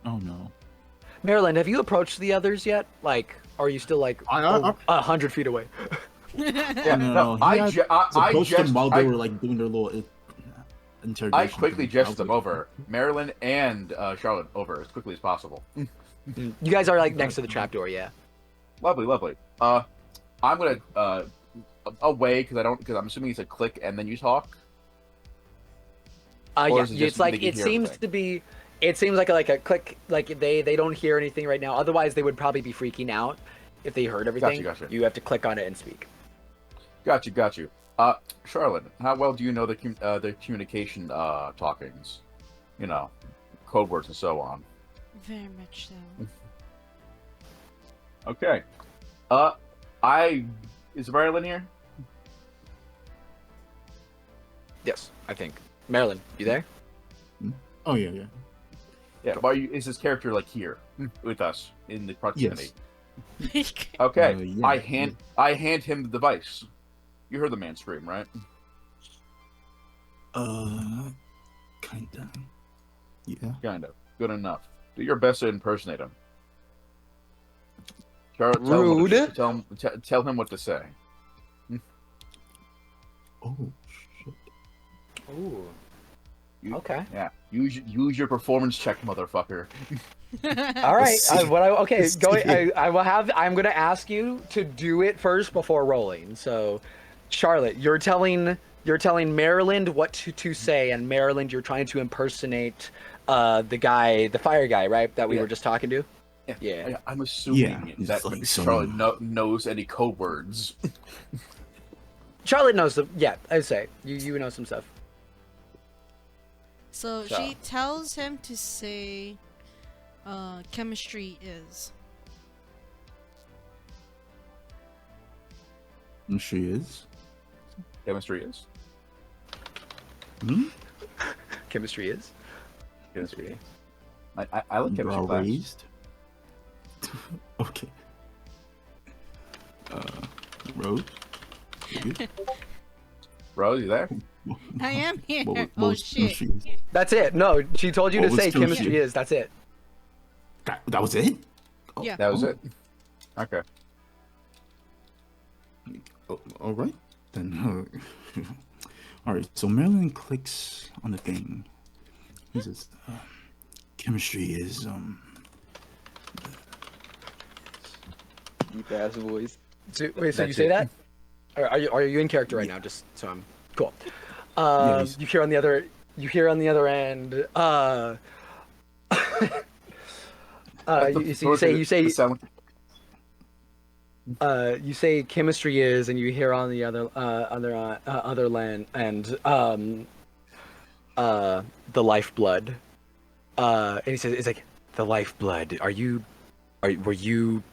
Oh no. Maryland, have you approached the others yet? Like, are you still like 100 feet away? Yeah, No. I approached them just while they were like doing their little interrogation. I quickly thing. gestured them over. Maryland and Charlotte over as quickly as possible. You guys are like next to the trapdoor, yeah. Lovely, lovely. I'm gonna away because I'm assuming it's a click and then you talk. Yeah, Or is it just it's like they can it hear seems everything? to be. It seems like a click. Like they don't hear anything right now. Otherwise, they would probably be freaking out if they heard everything. Gotcha. You have to click on it and speak. Got you. Charlotte, how well do you know the communication talkings? You know, code words and so on. Very much so. Okay. Is Maryland here? Yes, I think. Maryland, you there? Oh yeah. Yeah. Why is this character like here with us in the proximity? Yes. Okay. Yeah. I hand him the device. You heard the man scream, right? Kinda. Yeah. Kind of. Good enough. Do your best to impersonate him. Charlotte, Rude. Tell him what to say. Oh shit. Ooh. You- Okay. Yeah. Use your performance check, motherfucker. All right. Okay. Let's Go. see. I will have. I'm gonna ask you to do it first before rolling. So, Charlotte, you're telling Maryland what to say, and Maryland, you're trying to impersonate the fire guy, right? That we Yeah. were just talking to. Yeah. I'm assuming Yeah, that it's like Charlotte knows any code words. Charlotte knows the. Yeah, I'd say you know some stuff. So So. she tells him to say, chemistry is. And she is. Chemistry is. Chemistry is. Chemistry. I like chemistry Brow class. raised. Okay. Rose. You good? Rose, you there? I am here. What Oh was shit. she is? That's it. No, she told you What to was say two chemistry she? is. That's it. That was it? Oh, Yeah. That was oh, it. Okay. All right. Then. All right. So Marilyn clicks on the thing. He says, "Chemistry is Deep ass voice. So, wait, so you That's say it. that? Or are you in character right now? Just so I'm cool. Yes. You hear on the other end. You say chemistry is, and you hear on the other land and the lifeblood. And he says, "It's like the lifeblood. Were you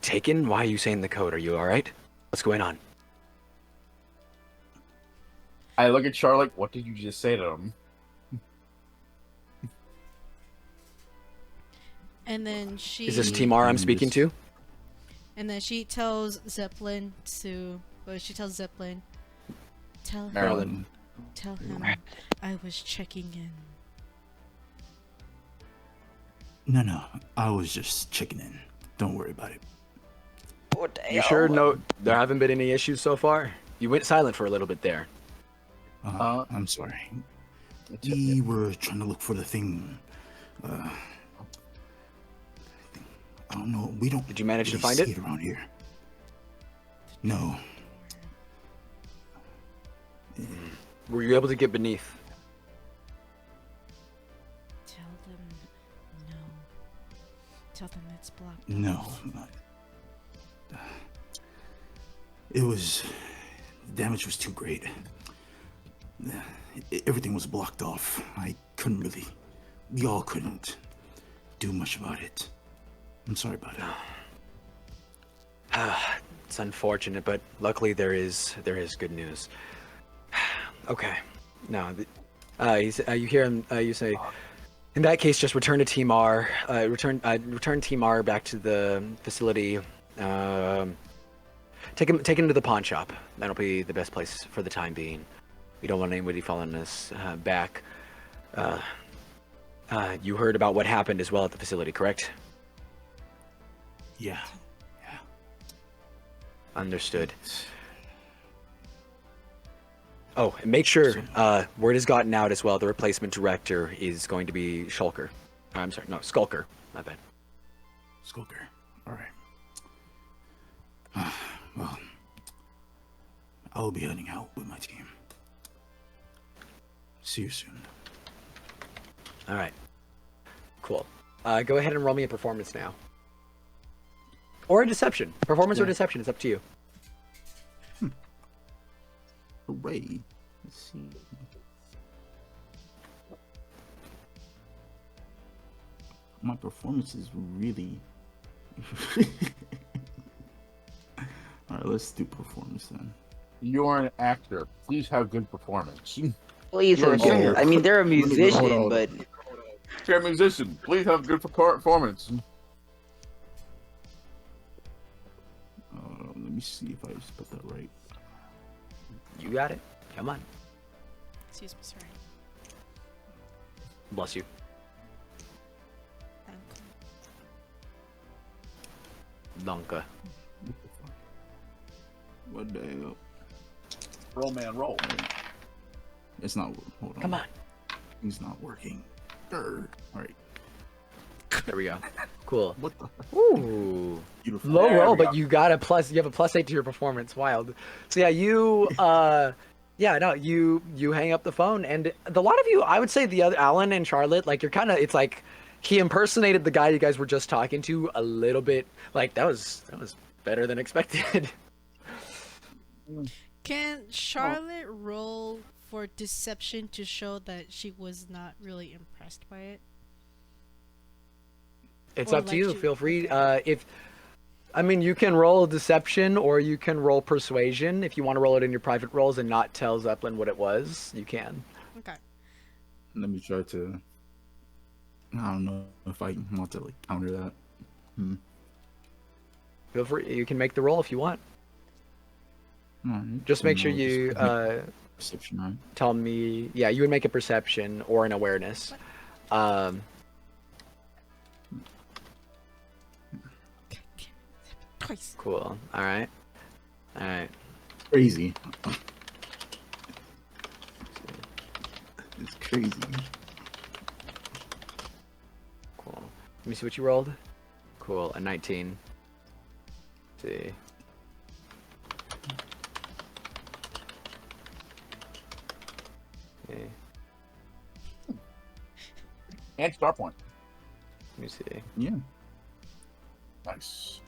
taken? Why are you saying the code? Are you all right? What's going on?" I look at Charlotte. What did you just say to him? And then she. Is this Team R I'm speaking to? And then she tells Zeppelin to. Well, she tells Zeppelin. Tell him. Maryland. Tell him I was checking in. no. I was just checking in. Don't worry about it. What the You hell? sure no there haven't been any issues so far? You went silent for a little bit there. I'm sorry. We were trying to look for the thing. I don't know. We don't. Did you manage to really find see it? around here? No. Were you able to get beneath? Tell them no. Tell them it's blocked. No. The damage was too great. Everything was blocked off. We all couldn't do much about it. I'm sorry about it. It's unfortunate, but luckily there is good news. Okay. No, you hear him. You say, in that case, just return to Team R. Return Team R back to the facility. Take him to the pawn shop. That'll be the best place for the time being. We don't want anybody following us back. You heard about what happened as well at the facility, correct? Yeah. Understood. Oh, and make sure word has gotten out as well. The replacement director is going to be Shulker. I'm sorry, no, Skulker. My bad. Skulker. All right. Well, I'll be heading out with my team. See you soon. All right. Cool. Go ahead and roll me a performance now. Or a deception. Performance or deception, it's up to you. Hooray. Let's see. My performance is really... Alright, let's do performance then. You're an actor. Please have good performance. Please, You're a singer. I mean, they're a Hold musician, on. but You're a musician. Please have good performance. Let me see if I spelled that right. You got it. Come on. Excuse me, sorry. Bless you. Donka. What the hell? Roll, man, roll. It's not. Hold on. Come on. It's not working. Alright. There we go. Cool. What the? Ooh. Beautiful. Low There roll, we but go. you have a +8 to your performance. Wild. So yeah, you you hang up the phone, and a lot of you, I would say the other Alan and Charlotte, like you're kind of, it's like he impersonated the guy you guys were just talking to a little bit. Like that was better than expected. Can Charlotte roll for deception to show that she was not really impressed by it? It's Or up to like you. she- Feel free. You can roll deception or you can roll persuasion. If you want to roll it in your private rolls and not tell Zeppelin what it was, you can. Okay. Let me try to. I don't know if I want to counter that. Feel free. You can make the roll if you want. Alright, Just make so sure now you just make perception, right? tell me. Yeah, you would make a perception or an awareness. Twice. Cool. All right. Crazy. It's crazy. Cool. Let me see what you rolled. Cool. A 19. Let's see. Okay. And star point. Let me see. Yeah. Nice.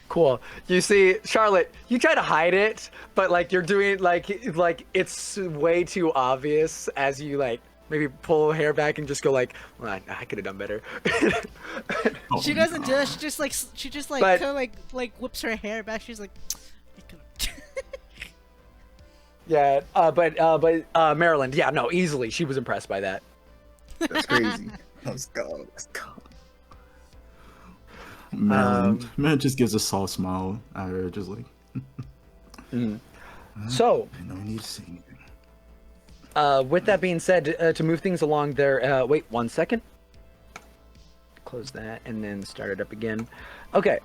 Cool. You see, Charlotte, you try to hide it, but like you're doing like it's way too obvious as you like maybe pull hair back and just go like, well, I could have done better. She doesn't do that. She just But- kind of like whips her hair back. She's like, I could've. Yeah, but Maryland, yeah, no, easily. She was impressed by that. That's crazy. Let's go. Man just gives a soft smile at her, just like. So, I know I need to say anything. with that being said, to move things along there, wait 1 second. Close that and then start it up again. Okay,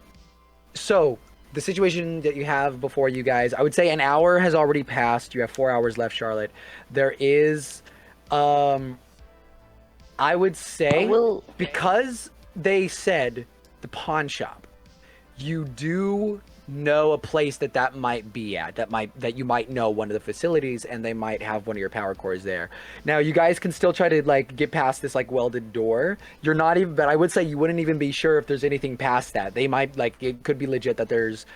so the situation that you have before you guys, I would say an hour has already passed. You have 4 hours left, Charlotte. There is, I would say, because they said the pawn shop, you do know a place that might be at, that you might know one of the facilities, and they might have one of your power cores there. Now you guys can still try to like get past this like welded door. You're not even, but I would say you wouldn't even be sure if there's anything past that. They might, like, it could be legit that there's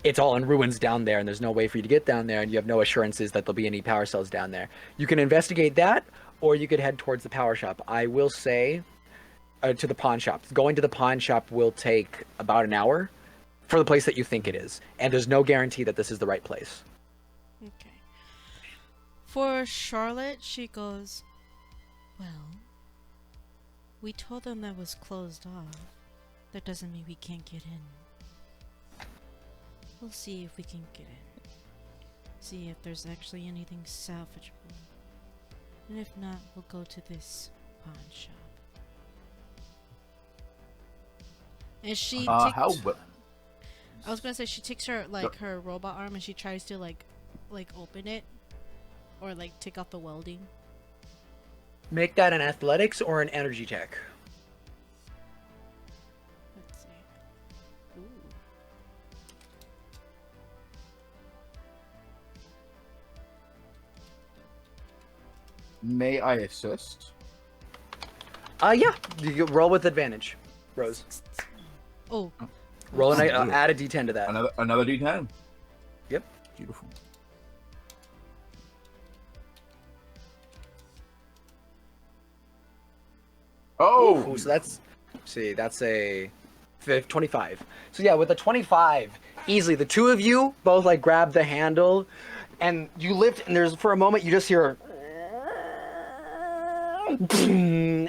it's all in ruins down there, and there's no way for you to get down there, and you have no assurances that there'll be any power cells down there. You can investigate that, or you could head towards the power shop. I will say, to the pawn shop. Going to the pawn shop will take about an hour for the place that you think it is, and there's no guarantee that this is the right place. Okay. For Charlotte, she goes, well, we told them that was closed off. That doesn't mean we can't get in. We'll see if we can get in. See if there's actually anything salvageable. And if not, we'll go to this pawn shop. And she takes... I was gonna say she takes her her robot arm and she tries to like open it or like take off the welding. Make that an athletics or an energy check. Let's see. Ooh. May I assist? Yeah. You can roll with advantage, Rose. Oh. Roll and add a d10 to that. Another d10. Yep. Beautiful. Oh, So that's a 25. So yeah, with a 25, easily the two of you both like grab the handle, and you lift, and there's for a moment you just hear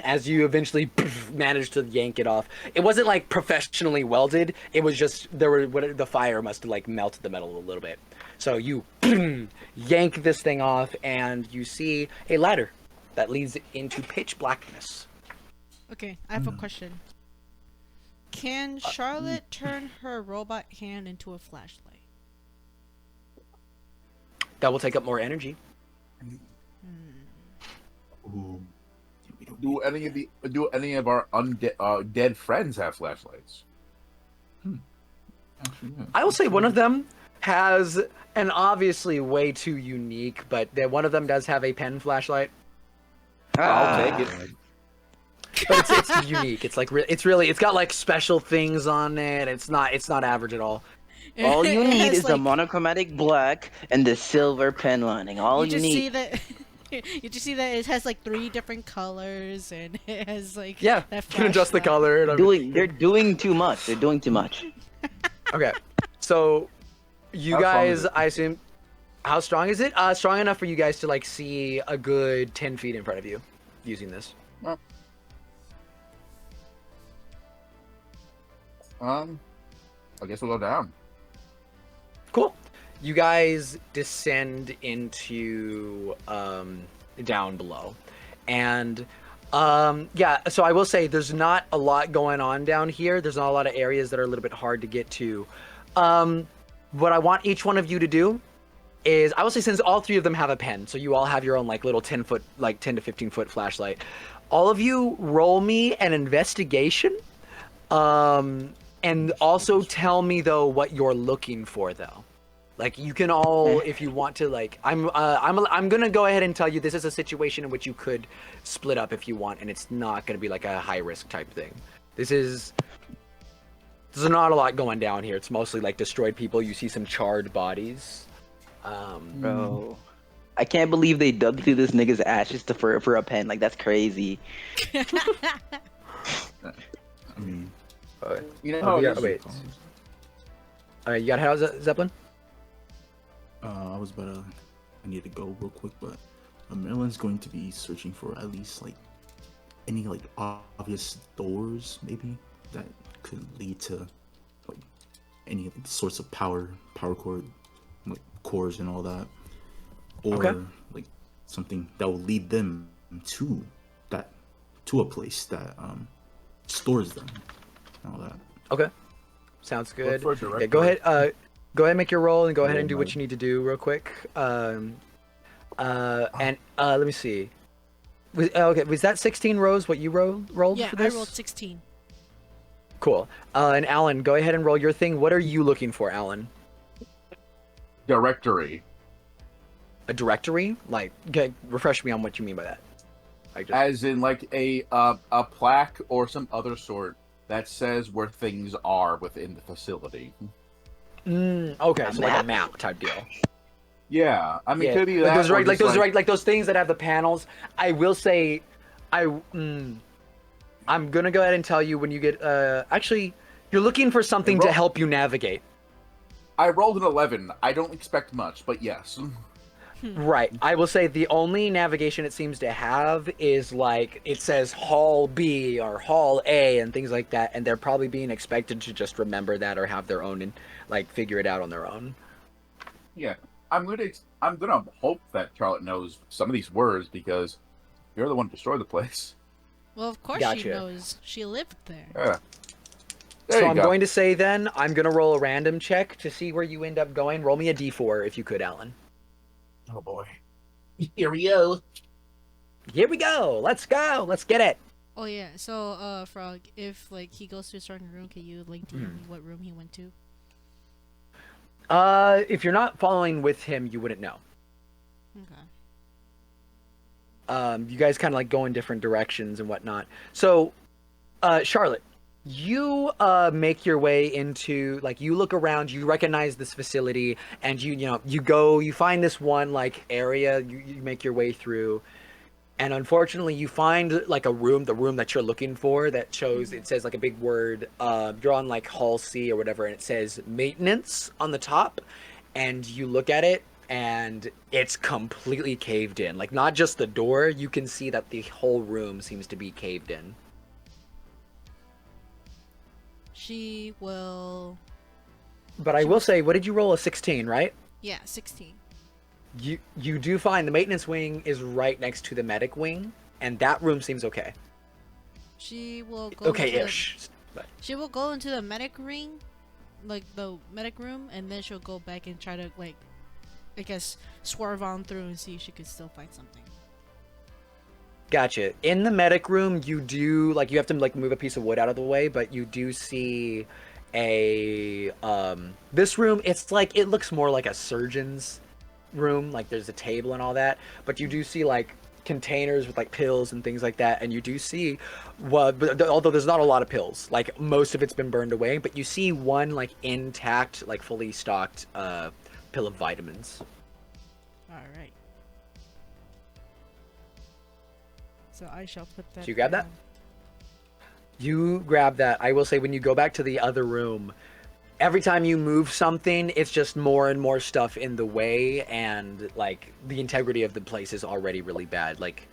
as you eventually manage to yank it off. It wasn't like professionally welded. It was just the fire must have like melted the metal a little bit. So you yank this thing off, and you see a ladder that leads into pitch blackness. Okay, I have a question. Can Charlotte turn her robot hand into a flashlight? That will take up more energy. Ooh. do any of our dead friends have flashlights? Actually, yeah. I will say one of them has an obviously way too unique, but one of them does have a pen flashlight. I'll take it. But it's unique. It's like it's got like special things on it. It's not average at all. All you It need has, is the monochromatic black and the silver pen lining. All you just need. see that. You just see that it has like 3 different colors, and it has like Yeah, that you can adjust the flashlight. color. And everything. They're doing too much. They're doing too much. Okay, so you How strong guys, is it? I assume, how strong is it? Strong enough for you guys to like see a good 10 feet in front of you using this. I guess we'll go down. Cool. You guys descend into down below, and yeah. So I will say there's not a lot going on down here. There's not a lot of areas that are a little bit hard to get to. What I want each one of you to do is, I will say, since all 3 of them have a pen, so you all have your own like little 10 to 15 foot flashlight. All of you roll me an investigation, and also tell me though what you're looking for though. Like you can all, if you want to, like I'm gonna go ahead and tell you this is a situation in which you could split up if you want, and it's not gonna be like a high risk type thing. There's not a lot going down here. It's mostly like destroyed people. You see some charred bodies. Bro, I can't believe they dug through this nigga's ashes for a pen. Like, that's crazy. I mean, You know, yeah, wait. You got how Zeppelin? I was about to. I need to go real quick, but Maryland's going to be searching for at least like any like obvious doors, maybe that could lead to like any sorts of power cord, like cores and all that, or Okay. like something that will lead them to a place that stores them and all that. Okay. Sounds good. for a Yeah, go directory. ahead. Go ahead and make your roll, and go ahead Roll and do what mode. you need to do real quick. And let me see. Okay, was that 16 rows what you rolled Yeah, for I this? rolled 16. Cool. And Alan, go ahead and roll your thing. What are you looking for, Alan? directory. A directory? Like, refresh me on what you mean by that. Like just, As in, like a plaque or some other sort that says where things are within the facility. Okay, so like a map type deal. Yeah, I mean, Yeah, could be like that. those or right, like just, those right, like those things that have the panels. I will say, I'm gonna go ahead and tell you when you get. Actually, you're looking for something to help you navigate. I rolled an 11. I don't expect much, but yes. Right. I will say the only navigation it seems to have is like it says Hall B or Hall A and things like that, and they're probably being expected to just remember that or have their own and like figure it out on their own. Yeah, I'm gonna hope that Charlotte knows some of these words because you're the one who destroyed the place. Well, of course she Gotcha. knows. She lived there. Yeah. So I'm going to say then I'm gonna roll a random check to see where you end up going. Roll me a d4 if you could, Alan. Oh boy. Here we go. Here we go. Let's go. Let's get it. Oh yeah. So, Frog, if like he goes to a certain room, can you like tell me what room he went to? If you're not following with him, you wouldn't know. Okay. You guys kind of like go in different directions and whatnot. So, Charlotte, you make your way into like you look around, you recognize this facility, and you find this one like area. You make your way through, and unfortunately, you find like the room that you're looking for that shows it says like a big word drawn like Hall C or whatever, and it says maintenance on the top, and you look at it. And it's completely caved in. Like, not just the door, you can see that the whole room seems to be caved in. She will. But I will say, what did you roll? A 16, right? Yeah, 16. You do find the maintenance wing is right next to the medic wing, and that room seems okay. She will go. Okay-ish. She will go into the medic ring, like the medic room, and then she'll go back and try to like, I guess, swerve on through and see if she could still find something. Gotcha. In the medic room, you do, like, you have to, like, move a piece of wood out of the way, but you do see this room, it's like, it looks more like a surgeon's room, like, there's a table and all that, but you do see, like, containers with, like, pills and things like that, and you do see, although there's not a lot of pills, like, most of it's been burned away, but you see one, like, intact, like, fully stocked, pill of vitamins. Alright. So I shall put that. So you grab that? You grab that. I will say when you go back to the other room, every time you move something, it's just more and more stuff in the way, and like the integrity of the place is already really bad. Like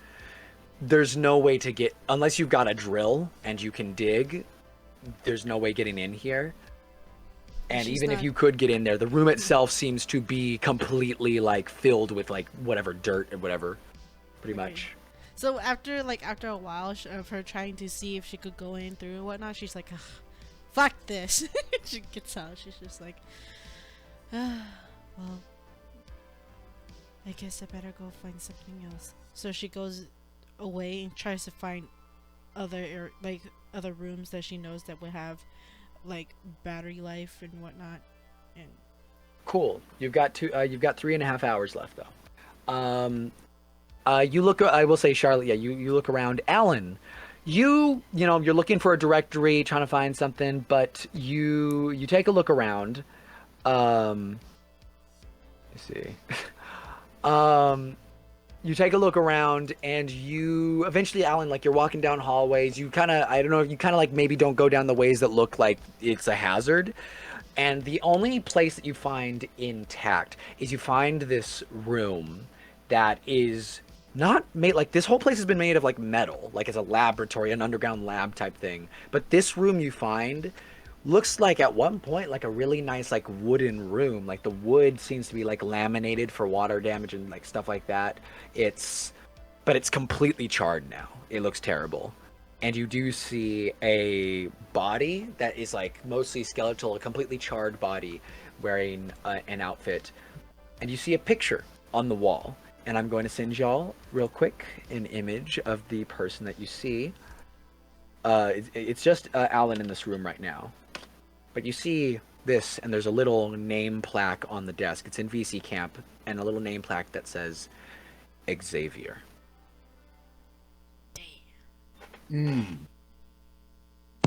there's no way to get, unless you've got a drill and you can dig, there's no way getting in here. And even if you could get in there, the room itself seems to be completely like filled with like whatever dirt and whatever, pretty much. So after a while of her trying to see if she could go in through and whatnot, she's like, fuck this. She gets out. She's just like, well, I guess I better go find something else. So she goes away and tries to find other rooms that she knows that would have like battery life and whatnot. And cool. You've got 3.5 hours left though. You look. I will say, Charlotte. Yeah, you look around. Alan, you're looking for a directory, trying to find something, but you take a look around. Let's see. You take a look around, and you eventually, Alan, like you're walking down hallways. You kind of, I don't know, you kind of like maybe don't go down the ways that look like it's a hazard. And the only place that you find intact is you find this room that is not made, like this whole place has been made of like metal, like it's a laboratory, an underground lab type thing. But this room you find looks like at one point like a really nice like wooden room. Like the wood seems to be like laminated for water damage and like stuff like that. But it's completely charred now. It looks terrible. And you do see a body that is like mostly skeletal, a completely charred body wearing an outfit. And you see a picture on the wall. And I'm going to send y'all real quick an image of the person that you see. It's just Alan in this room right now. But you see this, and there's a little name plaque on the desk. It's in VC camp, and a little name plaque that says Xavier. I'm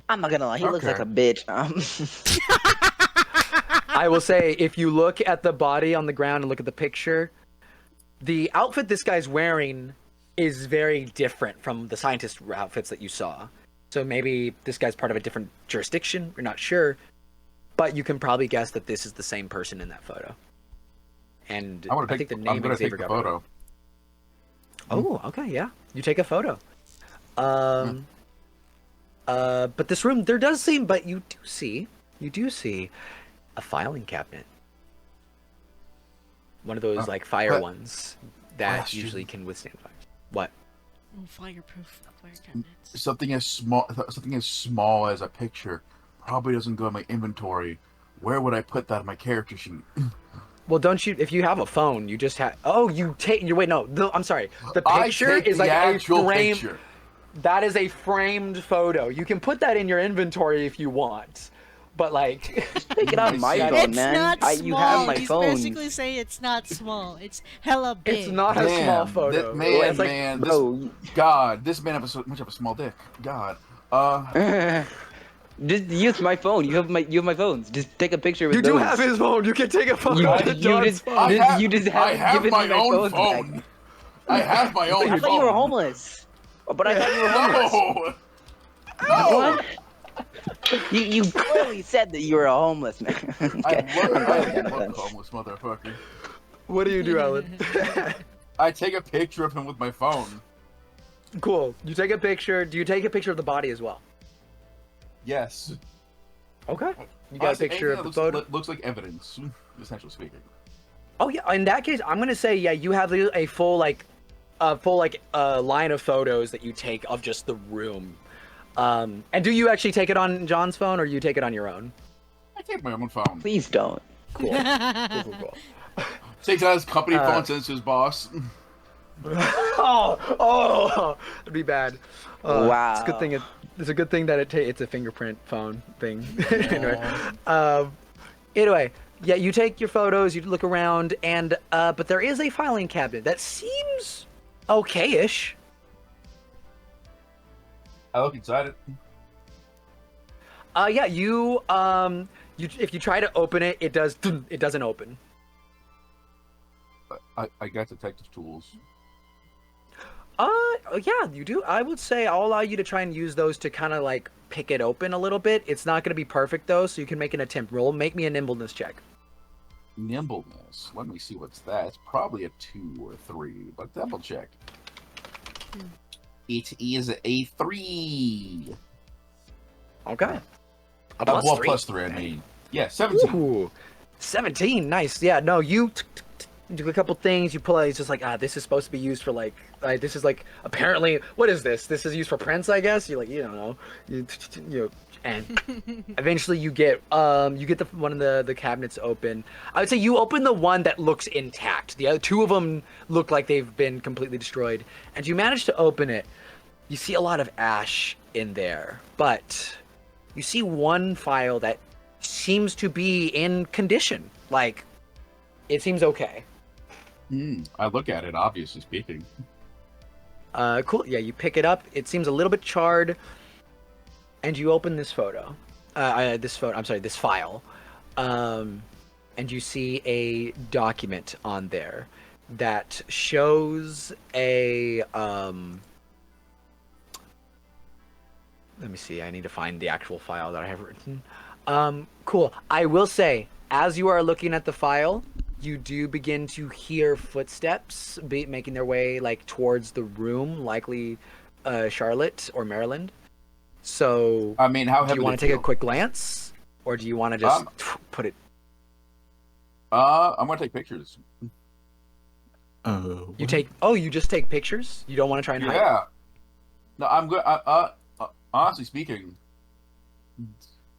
not gonna lie, he looks like a bitch. I will say, if you look at the body on the ground and look at the picture, the outfit this guy's wearing is very different from the scientist outfits that you saw. So maybe this guy's part of a different jurisdiction. You're not sure, but you can probably guess that this is the same person in that photo. And I think the name I'm gonna Xavier take the got photo. Oh, okay, yeah. You take a photo. But this room, there does seem, but you do see a filing cabinet. One of those like fire ones that usually can withstand fire. What? Oh, fireproof fire cabinets. Something as small as a picture probably doesn't go in my inventory. Where would I put that in my character sheet? Well, don't you? If you have a phone, you just have. Oh, you take. You wait. No, I'm sorry. The I picture take is the like a actual frame. picture. That is a framed photo. You can put that in your inventory if you want, but like. Take it on my phone, It's man. not small. You have my He's phone. basically saying it's not small. It's hella big. It's not a small photo. It's like, God, this man has much of a small dick. God. Just use my phone. You have my phones. Just take a picture with you those. do have his phone. You can take a photo. You, of the you John's just, phone. I have given my me own phone. phone. I have my own phone. I thought you were homeless. Oh, but I thought you were homeless. No. What? You clearly said that you were a homeless man. Okay. I look homeless, motherfucker. What do you do, Alan? I take a picture of him with my phone. Cool. You take a picture. Do you take a picture of the body as well? Yes. Okay. You got a picture of the photo? Looks like evidence, essentially speaking. Oh yeah. In that case, I'm gonna say yeah. You have a full line of photos that you take of just the room. And do you actually take it on John's phone, or you take it on your own? I take my own phone. Please don't. Cool. Cool. Takes out his company phone, sends to his boss. That'd be bad. Wow. It's a good thing. It's a good thing that it's a fingerprint phone thing. Anyway, yeah, you take your photos, you look around, and but there is a filing cabinet that seems okay-ish. I look inside it. Yeah, you if you try to open it, it doesn't open. I got detective tools. Yeah, you do. I would say I'll allow you to try and use those to kind of like pick it open a little bit. It's not going to be perfect though, so you can make an attempt. Make me a nimbleness check. Nimbleness. Let me see what's that. It's probably a 2 or 3, but double check. It is a 3. Okay. A plus well, 3. plus 3, I mean. Yeah, 17. Ooh, 17. Nice. Yeah, no, you do a couple things. You pull out, it's just like, this is supposed to be used for like this is like, apparently, what is this? This is used for prints, I guess? You're like, you don't know. And eventually you get one of the cabinets open. I would say you open the one that looks intact. The other 2 of them look like they've been completely destroyed. And you manage to open it. You see a lot of ash in there, but you see one file that seems to be in condition. Like, it seems okay. I look at it, obviously speaking. Cool. Yeah, you pick it up. It seems a little bit charred, and you open this photo. This file, and you see a document on there that shows a. Let me see. I need to find the actual file that I have written. Cool. I will say, as you are looking at the file, you do begin to hear footsteps making their way like towards the room, likely Charlotte or Maryland. So, I mean, how do you want to take a quick glance, or do you want to just put it? I'm gonna take pictures. You take? Oh, you just take pictures? You don't want to try and hide? Yeah. No, I'm good. Honestly speaking,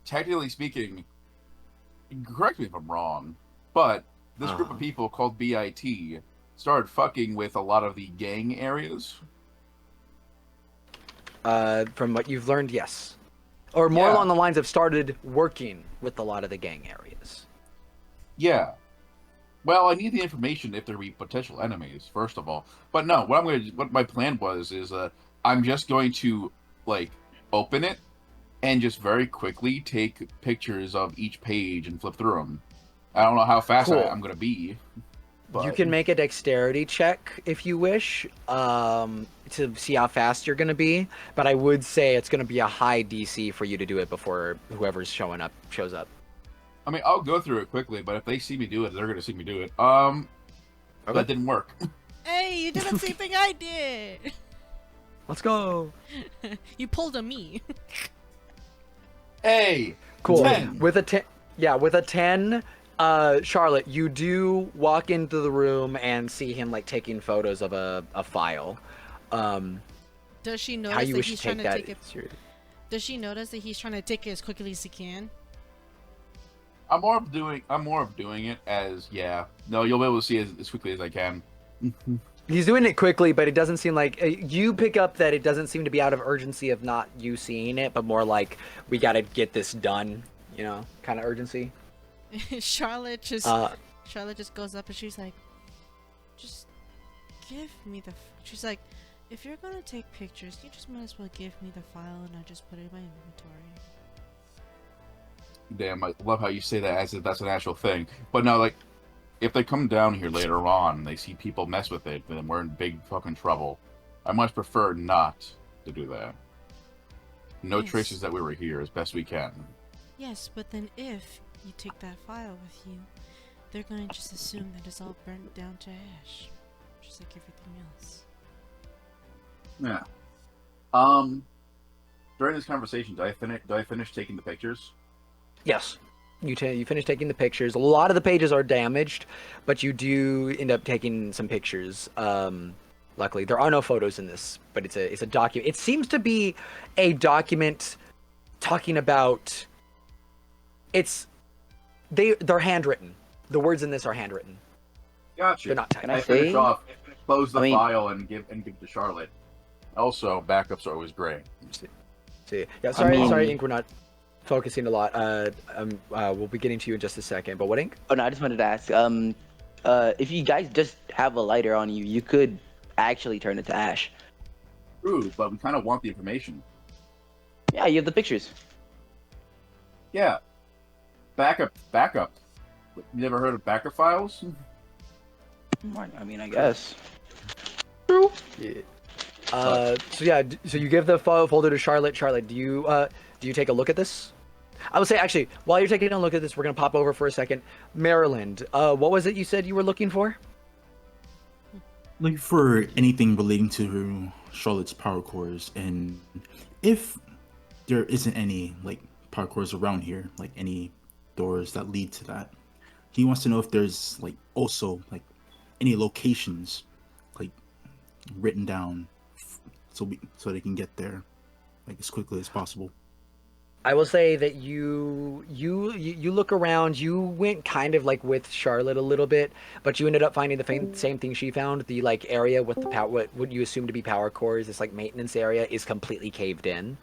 technically speaking, correct me if I'm wrong, but this group of people called BIT started fucking with a lot of the gang areas. From what you've learned, yes. Or more along the lines of started working with a lot of the gang areas. Yeah. Well, I need the information if there be potential enemies, first of all. But no, what my plan was is I'm just going to like open it and just very quickly take pictures of each page and flip through them. I don't know how fast Cool. I'm gonna be. But... You can make a dexterity check if you wish, to see how fast you're gonna be. But I would say it's gonna be a high DC for you to do it before whoever's shows up. I mean, I'll go through it quickly, but if they see me do it, they're gonna see me do it. Okay. That didn't work. Hey, you did the same thing I did. Let's go. You pulled a me. Hey, Cool. 10. With a 10, yeah, with a 10, Charlotte, you do walk into the room and see him like taking photos of a file. Does she How notice you that wish he's to trying take to that? take it? It's your- Does she notice that he's trying to take it as quickly as he can? I'm more of doing it as No, you'll be able to see it as quickly as I can. He's doing it quickly, but it doesn't seem like you pick up that it doesn't seem to be out of urgency of not you seeing it, but more like we got to get this done, kind of urgency. Charlotte just goes up and she's like, just give me the. She's like, if you're gonna take pictures, you just might as well give me the file and I'll just put it in my inventory. Damn, I love how you say that as if that's an actual thing. But no, like, if they come down here later on and they see people mess with it, then we're in big fucking trouble. I much prefer not to do that. No Yes. traces that we were here as best we can. Yes, but then if you take that file with you, they're gonna just assume that it's all burnt down to ash, just like everything else. Yeah. During this conversation, do I finish taking the pictures? Yes. You finish taking the pictures. A lot of the pages are damaged, but you do end up taking some pictures. Luckily, there are no photos in this, but it's a document. It seems to be a document talking about. They're handwritten. The words in this are handwritten. Gotcha. They're not typed. Can I I finish say- off, close the I mean- file, and give to Charlotte. Also, backups are always great. See, yeah. Sorry, mean- Ink. We're not focusing a lot. We'll be getting to you in just a second. But what, Ink? Oh no, I just wanted to ask. If you guys just have a lighter on you, you could actually turn it to ash. True, but we kind of want the information. Yeah, you have the pictures. Yeah. Backup. You never heard of backup files? I mean, I guess. Yeah. So you give the file folder to Charlotte. Charlotte, do you take a look at this? I would say, actually, while you're taking a look at this, we're gonna pop over for a second. Maryland, what was it you said you were looking for? Looking for anything relating to Charlotte's power cores, and if there isn't any like power cores around here, like any doors that lead to that, he wants to know if there's like also like any locations like written down so they can get there like as quickly as possible. I will say that you look around. You went kind of like with Charlotte a little bit, but you ended up finding the same thing she found. The like area with the what you assume to be power cores, this like maintenance area, is completely caved in.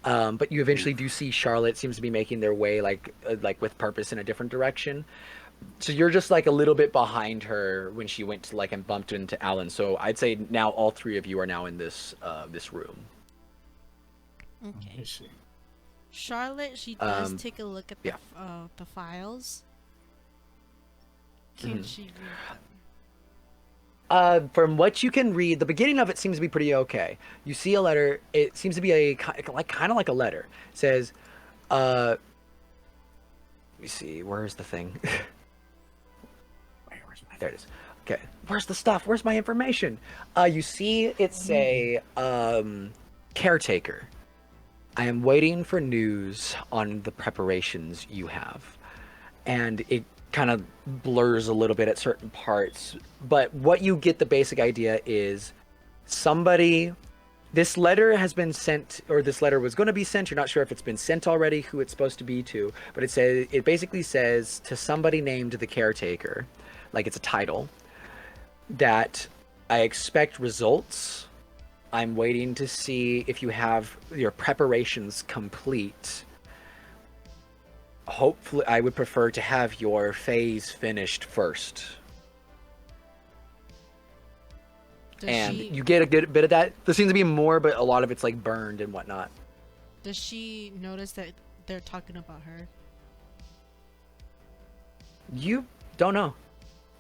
But you eventually do see Charlotte seems to be making their way like with purpose in a different direction. So you're just like a little bit behind her when she went to like and bumped into Alan. So I'd say now all three of you are now in this room. Okay. I see. Charlotte, she does take a look at the files. Can she read them? From what you can read, the beginning of it seems to be pretty okay. You see a letter. It seems to be kind of like a letter. It says, let me see. Where's the thing? There it is. Okay. Where's the stuff? Where's my information? You see it say, caretaker. I am waiting for news on the preparations you have. And it kind of blurs a little bit at certain parts. But what you get the basic idea is this letter has been sent, or this letter was going to be sent. You're not sure if it's been sent already, who it's supposed to be to. But it basically says to somebody named the caretaker, like it's a title, that I expect results. I'm waiting to see if you have your preparations complete. Hopefully, I would prefer to have your phase finished first. You get a good bit of that. There seems to be more, but a lot of it's like burned and whatnot. Does she notice that they're talking about her? You don't know.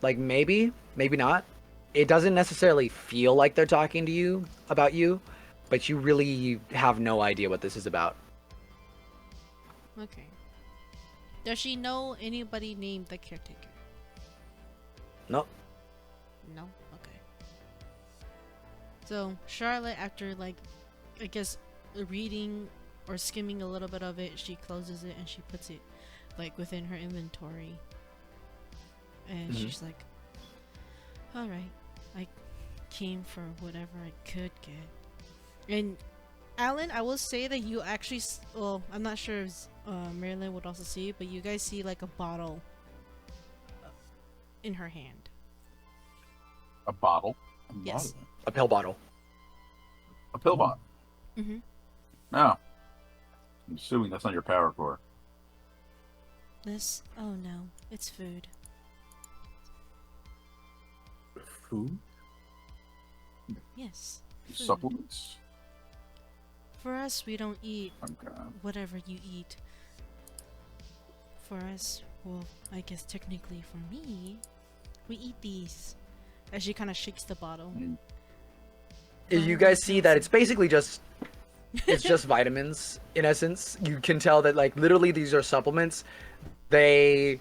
Like, maybe not. It doesn't necessarily feel like they're talking to you about you, but you really have no idea what this is about. Okay. Does she know anybody named the caretaker? Nope. No? Okay. So, Charlotte, after, like, I guess, reading or skimming a little bit of it, she closes it and she puts it, like, within her inventory. And she's like, alright, I came for whatever I could get. And, Alan, I will say that you actually, well, I'm not sure if Maryland would also see it, but you guys see, like, a bottle in her hand. A bottle. Yes. A pill bottle. A pill bottle. Mm-hmm. No. I'm assuming that's not your power core. This? Oh no, it's food. Food? Yes. Food. Supplements. For us, we don't eat Okay. whatever you eat. For us, well, I guess technically for me, we eat these. As she kind of shakes the bottle. You guys see that it's basically just vitamins in essence. You can tell that, like, literally these are supplements. They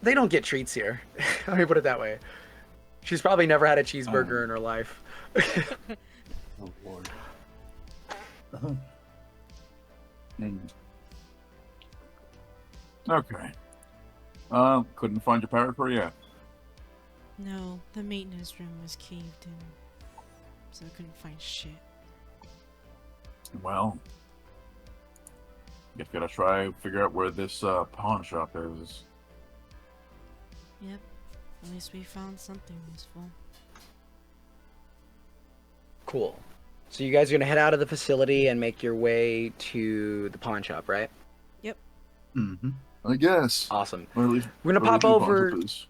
don't get treats here. Let me put it that way. She's probably never had a cheeseburger in her life. Oh lord. Okay. Couldn't find your power core yet. No, the maintenance room was caved in. So I couldn't find shit. Well, you gotta try figure out where this pawn shop is. Yep. At least we found something useful. Cool. So you guys are gonna head out of the facility and make your way to the pawn shop, right? Yep. Mm-hmm. I guess. Awesome. Or at least, We're gonna or at pop least the pawn over. shop is.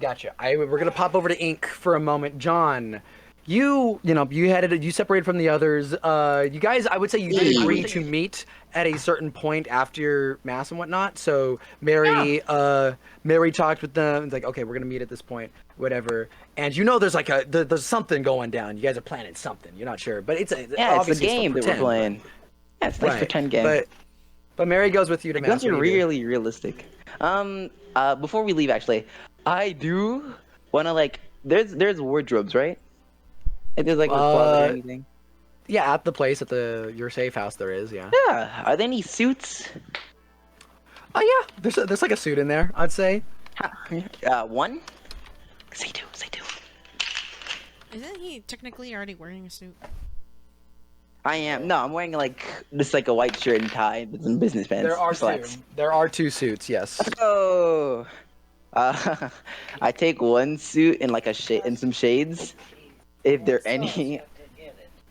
Gotcha. We're gonna pop over to Ink for a moment. John, you separated from the others. You guys, I would say you did agree to meet at a certain point after mass and whatnot. So Mary talked with them. It's like, okay, we're gonna meet at this point, whatever. And there's like there's something going down. You guys are planning something. You're not sure, but it's it's a obviously game that we're playing. Yeah, it's like pretend game. But Mary goes with you to mass. Guns are really realistic. Before we leave, actually, I do wanna like. There's wardrobes, right? Like, there's like a closet or anything. Yeah, at the place at your safe house there is. Yeah. Yeah. Are there any suits? Oh yeah, there's like a suit in there. I'd say. One. Say two. Isn't he technically already wearing a suit? I am. No, I'm wearing like just like a white shirt and tie with some business pants. There are slacks. two. There are two suits. Yes. Oh. I take one suit and like and some shades, if there are any.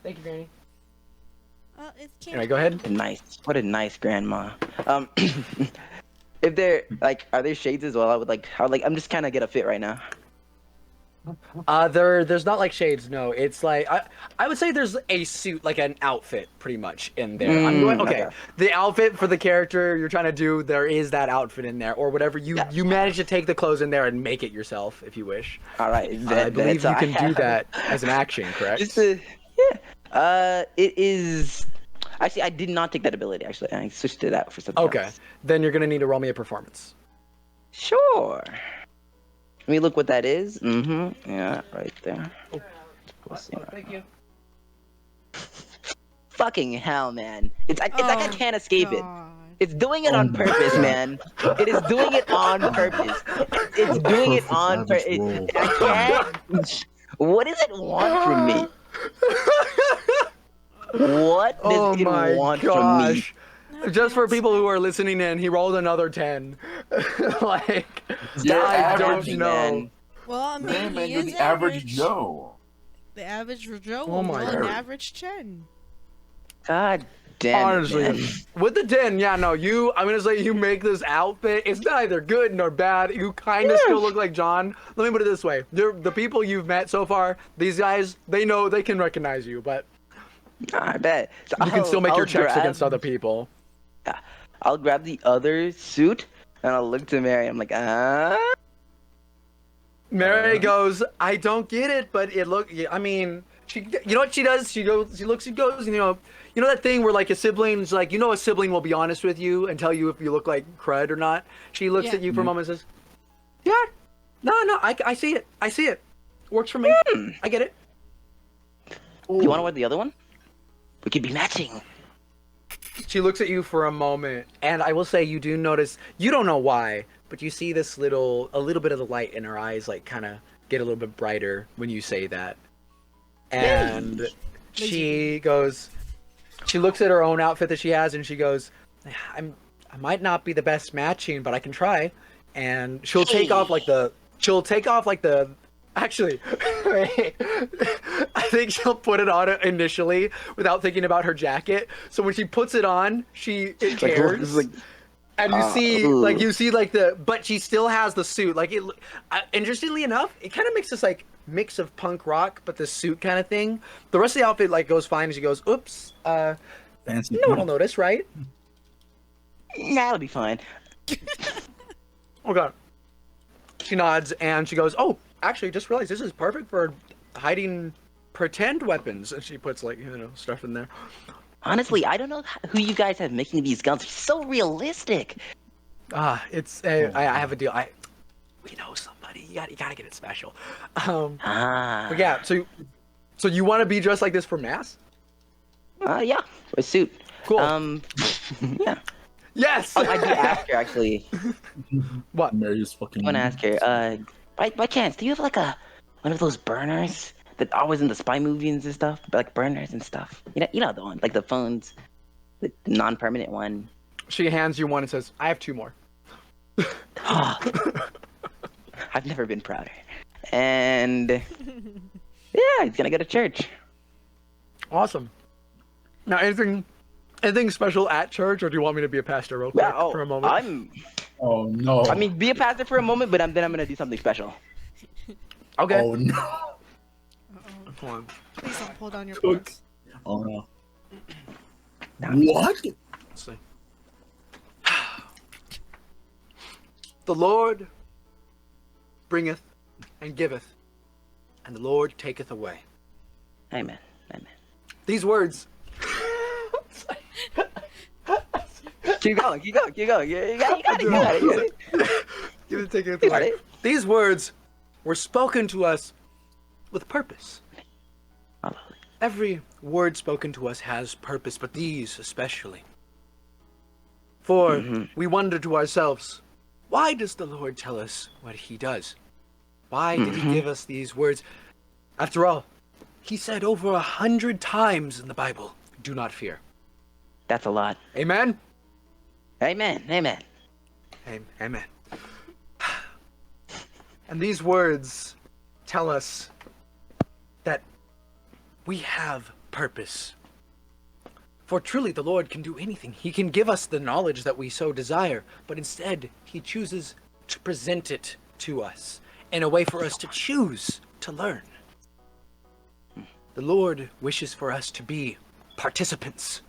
Thank you, Granny. It's Can I go ahead? Nice. What a nice grandma. If they're like, are there shades as well? I'm just kind of get a fit right now. There's not like shades. No, it's like I would say there's a suit, like an outfit, pretty much in there. Okay. The outfit for the character you're trying to do, there is that outfit in there, or whatever. You manage to take the clothes in there and make it yourself if you wish. All right. I believe you can do that as an action, correct? Yeah. It is. Actually, I did not take that ability. Actually, I switched it out for something. Okay. else. Then you're gonna need to roll me a performance. Sure. Let me look what that is. Mm-hmm. Yeah, right there. Thank you. Fucking hell, man. It's like I can't escape it. God. It's doing it on purpose, man. It is doing it on purpose. It's doing it on purpose. I can't. What does it want from me? What does it want from me? Just for people who are listening in, he rolled another 10. Like, You're I don't average, know. man. Well, I mean, Man, he you're is the average Joe. The average Joe Oh will my roll an God. average 10. God damn Honestly, it, man. with the 10, yeah, no, I'm gonna say you make this outfit. It's neither good nor bad. You kind of still look like John. Let me put it this way: the people you've met so far, these guys, they can recognize you, but I bet. So you can still make your I'll checks grab- against other people. I'll grab the other suit, And I'll look to Mary. I'm like, ah. Mary goes, I don't get it, but it look. I mean, you know what she does? She goes, she goes, you know that thing where like a sibling's like, a sibling will be honest with you and tell you if you look like crud or not. She looks at you for a moment and says, yeah, no, I see it. I see it. Works for me. I get it. You want to wear the other one? We could be matching. She looks at you for a moment, and I will say you do notice, you don't know why, but you see a little bit of the light in her eyes, like kind of get a little bit brighter when you say that. And she goes, she looks at her own outfit that she has, and she goes, I might not be the best matching, but I can try. And she'll take off like the, actually, I think she'll put it on initially without thinking about her jacket. So when she puts it on, it cares. And you see but she still has the suit. Like interestingly enough, it kind of makes this like mix of punk rock, but the suit kind of thing. The rest of the outfit like goes fine, and she goes, "Oops, Fancy. no one will notice, right?" Nah, it'll be fine. Okay. She nods and she goes, "Oh, actually, just realized this is perfect for hiding pretend weapons." And she puts like stuff in there. Honestly, I don't know who you guys have making these guns. They're so realistic. It's I have a deal. We know somebody. You gotta get it special. But yeah. So you want to be dressed like this for mass? Yeah, for a suit. Cool. Yeah. Yes. Oh, I do ask her actually. What? Mary's fucking. I want to ask her. By chance, do you have like one of those burners that always in the spy movies and stuff, like burners and stuff? You know the one, like the phones, the non-permanent one. She hands you one and says, "I have 2 more." I've never been prouder. And yeah, he's gonna go to church. Awesome. Now, anything special at church, or do you want me to be a pastor real quick for a moment? Oh no. I mean, be a pastor for a moment, but then I'm gonna do something special. Okay. Oh no. Come on. Please don't pull down your pants. Oh no. What? Let's see. The Lord bringeth and giveth, and the Lord taketh away. Amen. Amen. These words. Keep going. You got it. Give it, take it away. These words were spoken to us with purpose. Every word spoken to us has purpose, but these especially. For we wonder to ourselves, why does the Lord tell us what he does? Why did he give us these words? After all, he said over 100 times in the Bible, do not fear. That's a lot. Amen? Amen. Amen. Amen. And these words tell us that we have purpose. For truly the Lord can do anything. He can give us the knowledge that we so desire, but instead he chooses to present it to us in a way for us to choose to learn. The Lord wishes for us to be participants,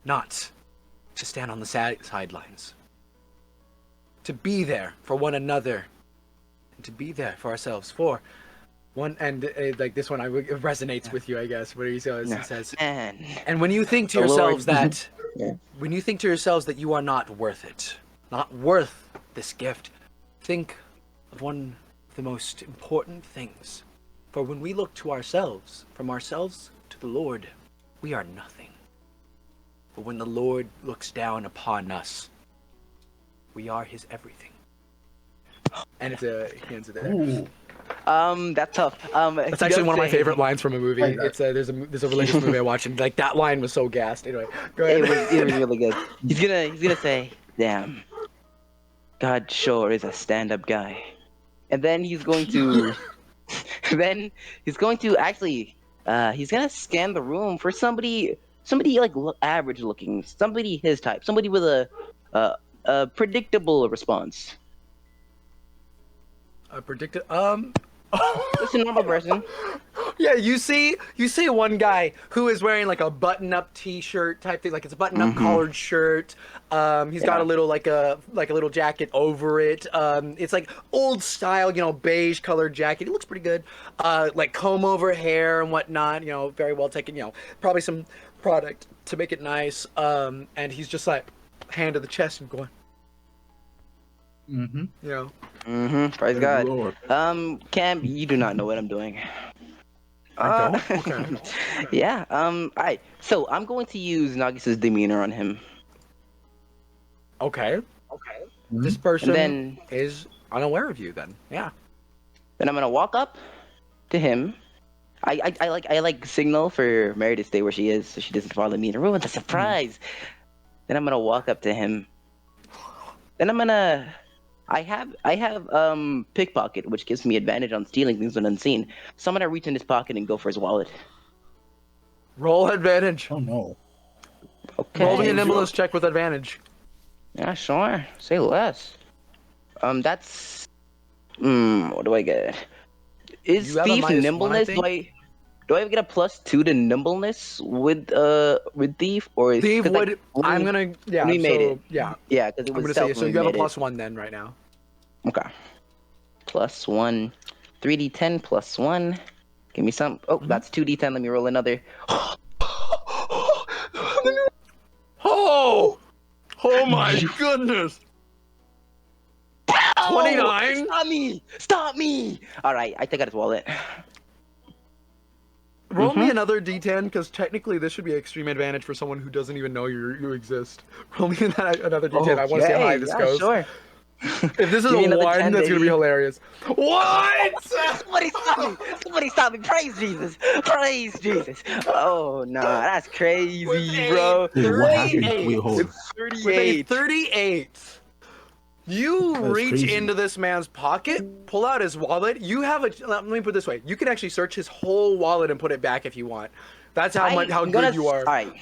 not to stand on the sidelines. To be there for one another, and to be there for ourselves. For one, and like this one, it resonates with you, I guess. Where he says, and when you think to yourselves that, when you think to yourselves that you are not worth it, not worth this gift, think of one of the most important things. For when we look to ourselves, from ourselves to the Lord, we are nothing. But when the Lord looks down upon us, we are his everything. And it's hands it there. Ooh. That's tough. That's actually one of my favorite lines from a movie. It's there's a religious movie I watched, and like that line was so gassed. Anyway, go ahead. It was really good. He's gonna say, "Damn, God sure is a stand-up guy," and then he's going to, actually, he's gonna scan the room for somebody like average looking, somebody his type, somebody with a predictable response. I predicted. Just a normal person. Yeah, you see one guy who is wearing like a button-up T-shirt type thing, like it's a button-up collared shirt. He's got a little like a little jacket over it. It's like old style, beige colored jacket. It looks pretty good. Like comb over hair and whatnot. Very well taken. Probably some product to make it nice. And he's just like hand to the chest and going. Praise God. Lord. Cam, you do not know what I'm doing. I don't? Okay. Yeah. Alright. So I'm going to use Nagis's demeanor on him. Okay. This person then- is unaware of you then. Yeah. Then I'm gonna walk up to him. I like signal for Mary to stay where she is so she doesn't follow me and ruin the surprise. Then I'm gonna walk up to him. Then I'm gonna I have pickpocket, which gives me advantage on stealing things when unseen. So I'm gonna reach in his pocket and go for his wallet. Roll advantage. Oh no. Okay. Roll me a nimbleness check with advantage. Yeah, sure. Say less. That's what do I get? Is You have a thief -1, I nimbleness? think. Do I get a +2 to nimbleness with thief or is Thief 'cause, would. like, when I'm we- gonna. Yeah. when we made so, it. Yeah. Yeah, because it I'm was gonna stealth say so. when You we have a made it. +1 then right now. Okay. +1. 3d10 +1. Give me some. Oh, that's 2d10. Let me roll another. Oh! Oh my goodness! 29? Stop me! Stop me! Alright, I take out his wallet. Roll me another d10, because technically this should be extreme advantage for someone who doesn't even know you exist. Roll me another d10. I want to see how high this goes. Sure. If this is Give me a another 1, 10, that's gonna be baby. hilarious. What? Somebody stop me! Somebody stop me! Praise Jesus! Praise Jesus! Oh nah, that's crazy, bro. Wait, what happened? 38. Wait, hold on. With a 38. You That's reach crazy. into this man's pocket, pull out his wallet. You have a. Let me put it this way: you can actually search his whole wallet and put it back if you want. That's how much how I'm good gonna- you are. Alright.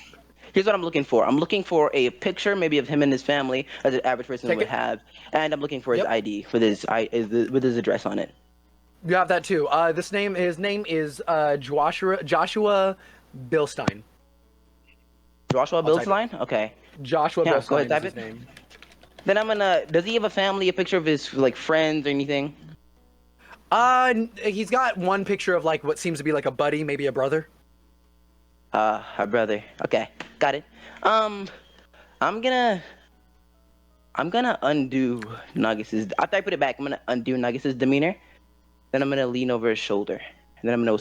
Here's what I'm looking for. I'm looking for a picture, maybe of him and his family, as an average person Take would it. have, and I'm looking for his Yep. ID with his address on it. You have that too. His name is Joshua Bilstein. Joshua type it. Bildstein? Okay. Joshua Yeah, go Bilstein ahead, type is his it. name. Then I'm gonna. Does he have a family? A picture of his like friends or anything? He's got one picture of like what seems to be like a buddy, maybe a brother. Her brother. Okay, got it. I'm gonna undo Nagis's. After I put it back, I'm gonna undo Nagis's demeanor. Then I'm gonna lean over his shoulder. And then I'm gonna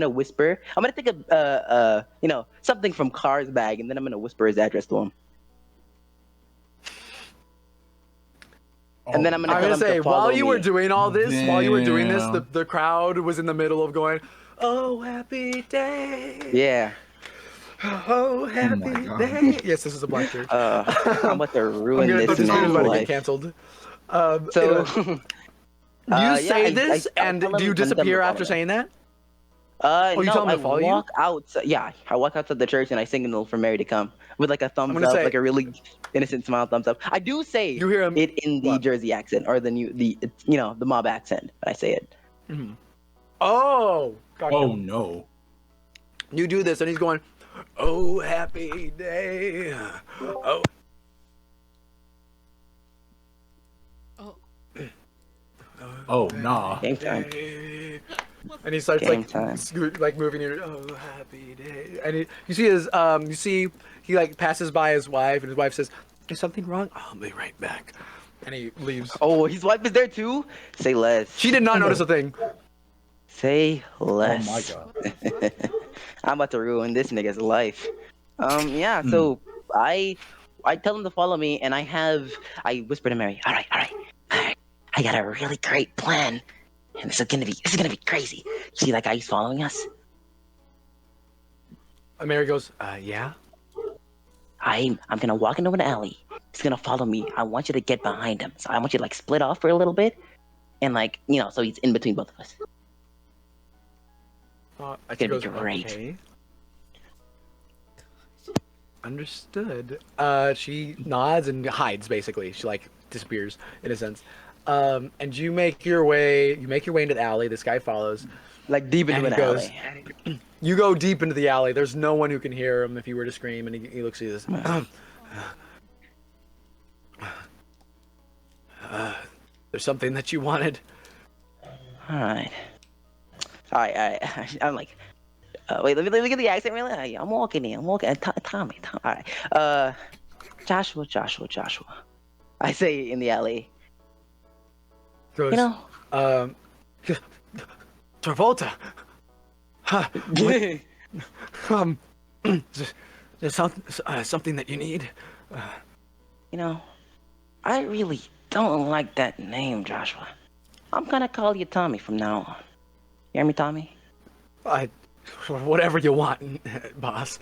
whisper. I'm gonna take a something from Car's bag, and then I'm gonna whisper his address to him. And then I'm gonna I'm tell gonna him say to follow while you were me. doing all this, Damn. the crowd was in the middle of going, "Oh happy day, Yeah. oh happy God. day." Yes, this is a black church. I'm about to I'm ruin gonna this this man's is about to get life. canceled. So. You yeah, say I this, tell and him- do you I tell him to disappear follow after me. saying that? No, you tell him to follow you? walk outside. Yeah, I walk outside the church and I signal for Mary to come with like a thumbs gonna up, say- like a really innocent smile, thumbs up. I do say You hear him- it in the what? Jersey accent or the mob accent, but I say it. Oh, gotcha. Oh no. You do this, and he's going, "Oh happy day, oh." Oh nah. Game time. And he starts Game like time. like moving your oh happy day, and you see his he like passes by his wife, and his wife says, "Is something wrong? I'll be right back," and he leaves. Oh, his wife is there too. Say less. She did not notice a thing. Say Oh less. my god. I'm about to ruin this nigga's life. Yeah. So I tell him to follow me, and I whisper to Mary. All right. I got a really great plan, and this is gonna be crazy. See that guy who's following us? And Mary goes, "Yeah." I'm gonna walk into an alley. He's gonna follow me. I want you to get behind him. So I want you to like split off for a little bit, and so he's in between both of us. She gonna be goes, great. "Okay." Understood. She nods and hides, basically. She like disappears in a sense. And you make your way into the alley. This guy follows. Like deep into And an he goes- alley. You go deep into the alley. There's no one who can hear him if you were to scream. And he looks at you. This. There's something that you wanted. All right. I'm like, wait, let me get the accent really. I'm walking in. Tommy. All right. Joshua. I say in the alley. Goes, You know. Travolta. Huh. There's something that you need. You know, I really don't like that name, Joshua. I'm gonna call you Tommy from now on. You hear me, Tommy? Whatever you want, boss.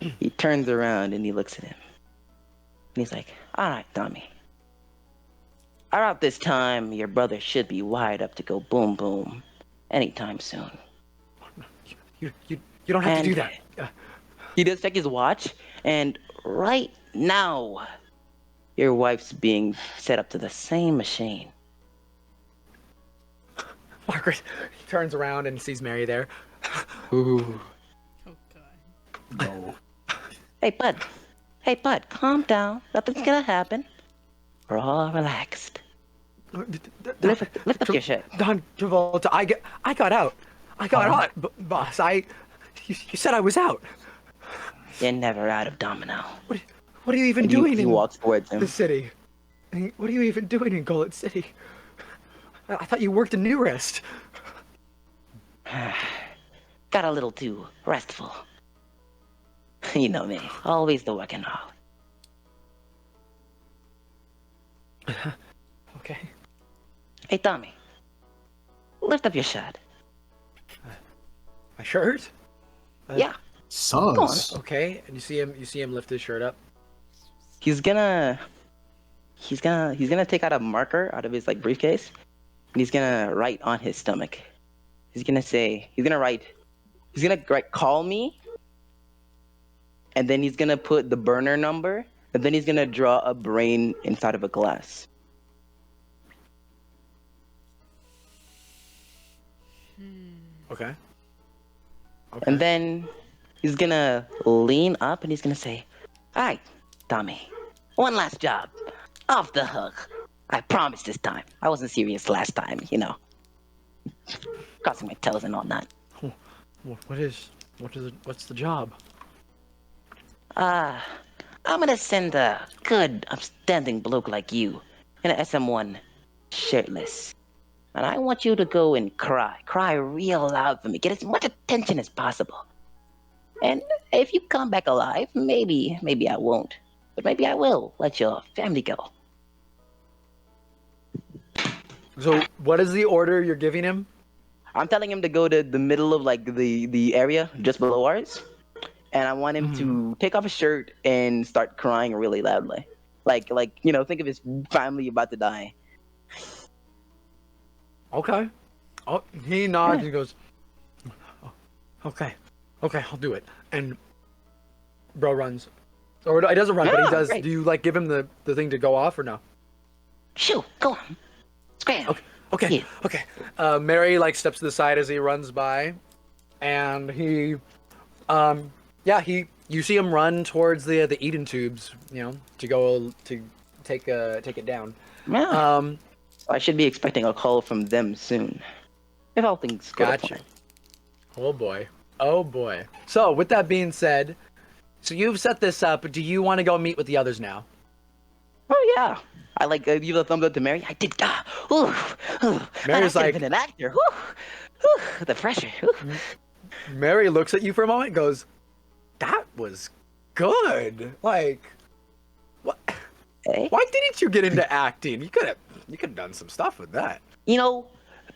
He turns around and he looks at him. And he's like, all right, Tommy. Around this time, your brother should be wired up to go boom boom anytime soon. You don't have to do that. He does check his watch, and right now, your wife's being set up to the same machine. Margaret, he turns around and sees Mary there. Ooh. Oh god. No. Hey, bud, calm down. Nothing's gonna happen. We're all relaxed. Lift up your shirt. Don Travolta, I got out. I got out, boss. You said I was out. You're never out of Domino. What are you even And doing he in walks towards him. the city? What are you even doing in Gullet City? I thought you worked in New Rest. Got a little too restful. You know me, always the working out. Okay. Hey, Tommy, lift up your shirt. My shirt? Yeah, Sus. Okay. And you see him lift his shirt up. he's gonna take out a marker out of his like briefcase, and he's gonna write on his stomach. He's gonna write, call me, and then he's gonna put the burner number, and then he's gonna draw a brain inside of a glass. Okay. And then he's gonna lean up and he's gonna say, all right, Tommy, one last job. Off the hook. I promise this time. I wasn't serious last time, you know. Crossing my toes and all that. What's the job? I'm gonna send a good, upstanding bloke like you in an SM1 shirtless. And I want you to go and cry real loud for me. Get as much attention as possible. And if you come back alive, maybe I won't. But maybe I will let your family go. So what is the order you're giving him? I'm telling him to go to the middle of like the area just below ours. And I want him to take off his shirt and start crying really loudly. Like, you know, think of his family about to die. Okay. Oh, he nods and goes, "Oh, okay, I'll do it." And bro runs, or he doesn't run, but he does. Great. Do you like give him the thing to go off or no? Shoo, go on. Scram. Okay. Mary like steps to the side as he runs by, and you see him run towards the Eden tubes, you know, to go to take it down. Yeah. I should be expecting a call from them soon. If all things go to Gotcha. plan. Oh boy. So with that being said, so you've set this up. Do you want to go meet with the others now? Oh yeah. I like give a thumbs up to Mary. I did. Mary's I like- been an actor. The pressure. Mary looks at you for a moment and goes, "That was good. Like, what? Hey. Why didn't you get into acting? You could have done some stuff with that." You know,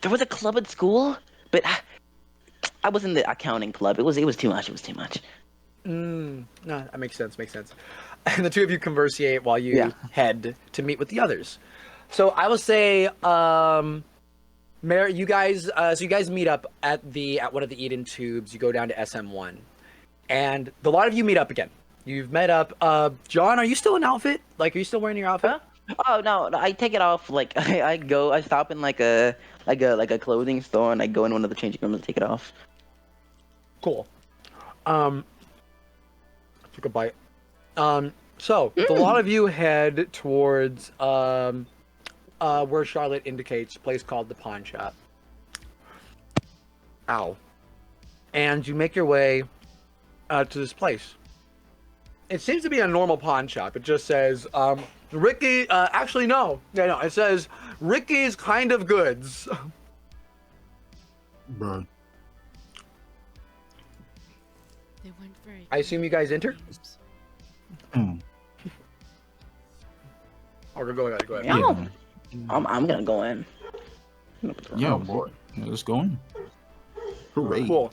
there was a club at school, but I was in the accounting club. It was too much. No, that makes sense. And the two of you conversate while you head to meet with the others. So I will say, Mary, you guys meet up at one of the Eden tubes. You go down to SM1, and a lot of you meet up again. You've met up. John, are you still in outfit? Like, are you still wearing your outfit? Oh no, I take it off. Like I stop in like a clothing store, and I go in one of the changing rooms and take it off. Cool. Took a bite. So a lot of you head towards where Charlotte indicates, a place called the Pawn Shop. Ow. And you make your way to this place. It seems to be a normal pawn shop. It just says, Ricky, actually no. No, it says, Ricky's Kind of Goods. Bro. They weren't very. I assume you guys enter? Mm. Or go ahead, go ahead. Yeah. I'm gonna go in. Yeah, Oh, boy. let's go in. Hooray. Cool.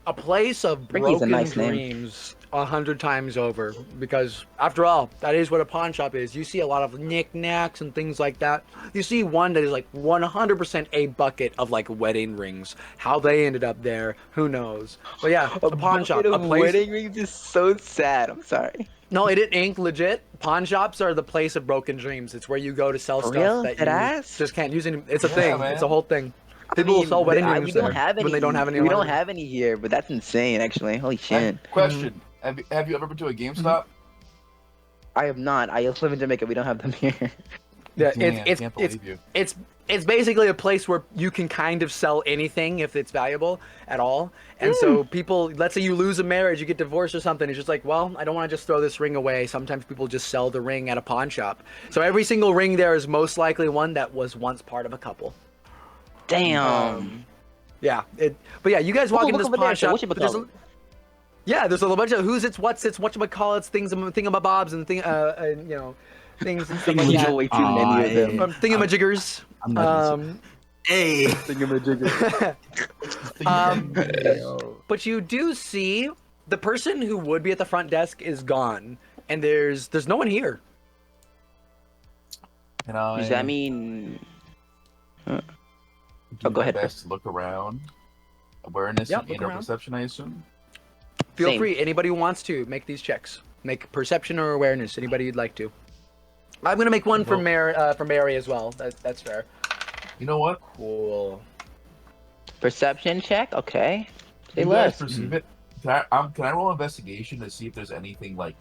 A place of Ricky's a broken nice name. dreams 100 times over. Because, after all, that is what a pawn shop is. You see a lot of knickknacks and things like that. You see one that is like 100% a bucket of like wedding rings. How they ended up there, who knows? But yeah, a pawn shop. A place... Wedding rings is so sad. I'm sorry. No, it ain't legit. Pawn shops are the place of broken dreams. It's where you go to sell For stuff real? that Dead you ass? just can't use anymore. It's a Yeah, thing. man. It's a whole thing. People will sell wedding rings we there don't have any. when they don't have any. We don't longer. have any here, but that's insane. Actually, holy shit. Question: Have you ever been to a GameStop? I have not. I live in Jamaica. We don't have them here. Yeah, Damn, it's can't believe you. it's basically a place where you can kind of sell anything if it's valuable at all. And so people, let's say you lose a marriage, you get divorced or something, it's just like, well, I don't want to just throw this ring away. Sometimes people just sell the ring at a pawn shop. So every single ring there is most likely one that was once part of a couple. Damn. Yeah, but yeah, you guys walk in look this over pawn there, shop. so But there's yeah, there's a bunch of who's it's, what's it's, whatchamacallits, thingamabobs, and you know, things and stuff like You that. know way too many of them. Thingamajiggers. I'm not Hey. But you do see the person who would be at the front desk is gone, and there's no one here. And I Does that mean? do Oh, go my ahead, best to look around. Awareness Yep, and look inner around. perception, I assume. Feel Same. free, anybody who wants to make these checks. Make perception or awareness, anybody you'd like to. I'm gonna make one for Mary as well. That's fair. You know what? Cool. Perception check. Okay. Say You less. guys perceive it. Can I roll investigation to see if there's anything like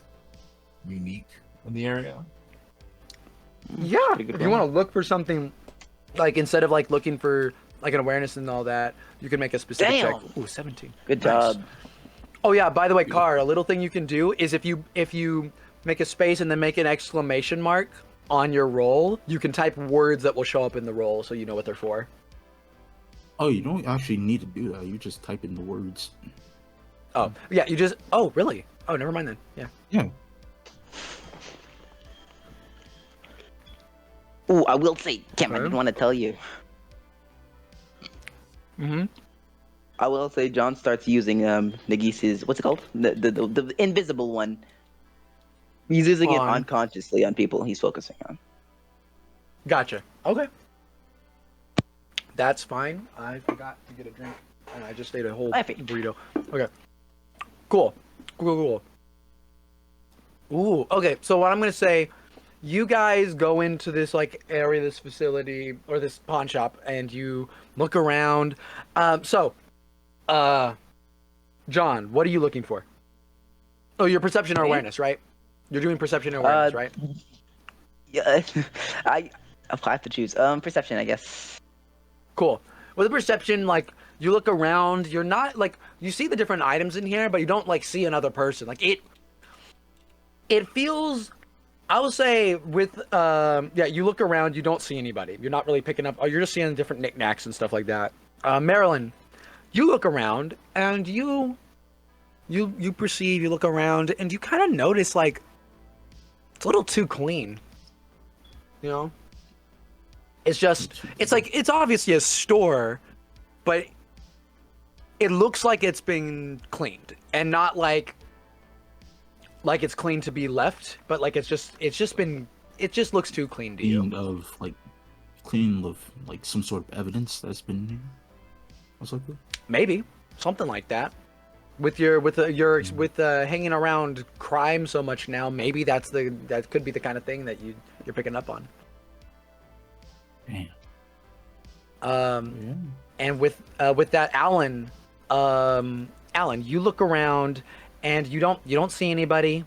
unique in the area? Yeah, Pretty good if you roll. want to look for something, like instead of like looking for like an awareness and all that, you can make a specific Damn. check. Ooh, 17. Good Nice. job. Oh yeah, by the way, Karl, a little thing you can do is if you make a space and then make an exclamation mark on your roll, you can type words that will show up in the roll so you know what they're for. Oh, you don't actually need to do that. You just type in the words. Oh, yeah, you just... Oh, really? Oh, never mind then. Yeah. Yeah. Ooh, I will say, Kim, I Okay. didn't want to tell you. Mm-hmm. I will say John starts using Nagise's, what's it called? The invisible one. He's using it On. unconsciously on people he's focusing on. Gotcha. Okay. That's fine. I forgot to get a drink, and I just ate a whole Laughing. burrito. Okay. Cool. Cool. Ooh, okay. So what I'm going to say, you guys go into this like area, this facility, or this pawn shop, and you look around. John, what are you looking for? Oh, your perception or Me? awareness, right? You're doing perception or awareness, right? Yeah, I'll have to choose. Perception, I guess. Cool. With the perception, like, you look around, you're not, like, you see the different items in here, but you don't, like, see another person. Like, it feels, I will say, with, yeah, you look around, you don't see anybody. You're not really picking up, oh, you're just seeing different knickknacks and stuff like that. Maryland, you look around, and you perceive, you look around, and you kind of notice, like, it's a little too clean. You know? It's just, it's like, it's obviously a store, but it looks like it's been cleaned and not like it's clean to be left, but like it just looks too clean to you. Clean of like some sort of evidence that's been here. What's like that? Maybe something like that. With hanging around crime so much now, maybe that could be the kind of thing that you're picking up on. Damn. And with that, Alan, you look around and you don't see anybody.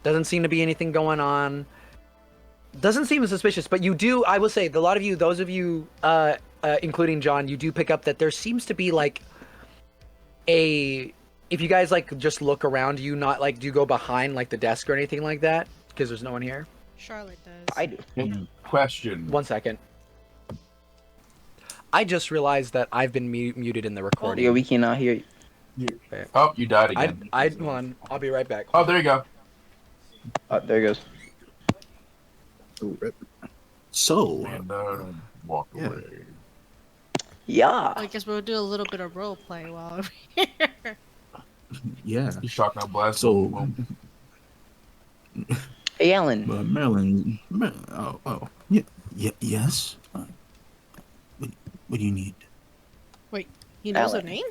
Doesn't seem to be anything going on. Doesn't seem suspicious, but you do. I will say, a lot of you, those of you, including John, you do pick up that there seems to be like a. If you guys like just look around, do you go behind like the desk or anything like that? Because there's no one here. Charlotte does. I do. Question. 1 second. I just realized that I've been muted in the recording. Yeah, we cannot hear you. Oh, you died again. Hold on. I'll be right back. Oh, there you go. Oh, there he goes. So, And walk Yeah. away. Yeah. I guess we'll do a little bit of role play while we're here. yeah. You shotgun blast. So, Boom. Hey, Alan. Maryland. Yes. What do you need? Wait, he knows her Alan. name?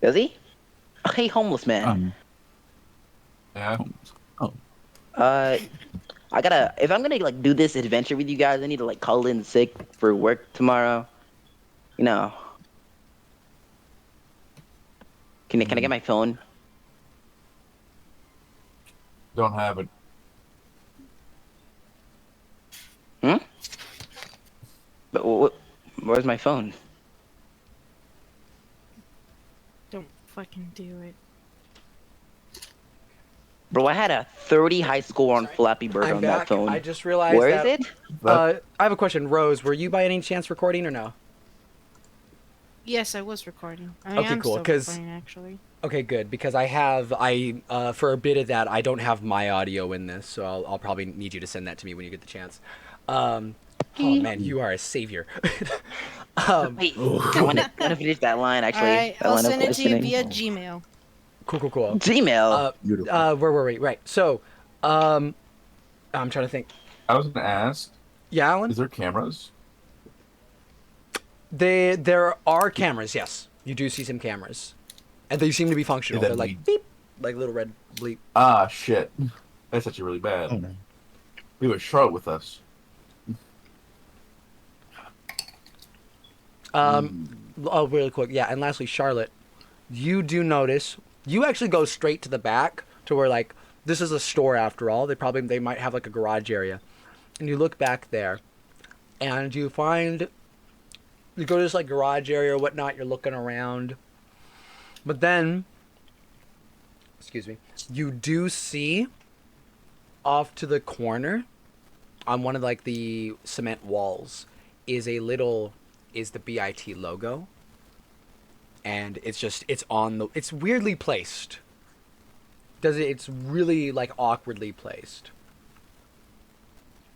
Does he? Hey, homeless man. Yeah. I gotta. If I'm gonna like do this adventure with you guys, I need to like call in sick for work tomorrow. You know. Can I get my phone? Don't have it. But where's my phone? Don't fucking do it. Bro, I had a 30 high score on Flappy Bird I'm on back. that phone. I just realized Where that. is it? I have a question, Rose. Were you by any chance recording or no? Yes, I was recording. I Okay, am cool, still 'cause- recording, actually. Okay, good, because for a bit of that, I don't have my audio in this, so I'll probably need you to send that to me when you get the chance. Oh man, you are a savior. Wait, I wanna finish that line actually. Alright, That I'll line of send it to you listening. via Gmail. Cool. Gmail. Beautiful. Where were we? Right. So, I'm trying to think. I was gonna ask. Yeah, Alan? Is there cameras? There are cameras, yes. You do see some cameras. And they seem to be functional. Is that They're like me? beep, like little red bleep. Ah, shit. That's actually really bad. Oh, no. We have a Charlotte with us. Oh, really quick. Yeah, and lastly, Charlotte, you do notice, you actually go straight to the back to where, like, this is a store after all. They might have, like, a garage area. And you look back there, and you find, you go to this, like, garage area or whatnot, you're looking around. But then, excuse me, you do see off to the corner on one of, like, the cement walls is the BIT logo, and it's weirdly placed. It's really like awkwardly placed.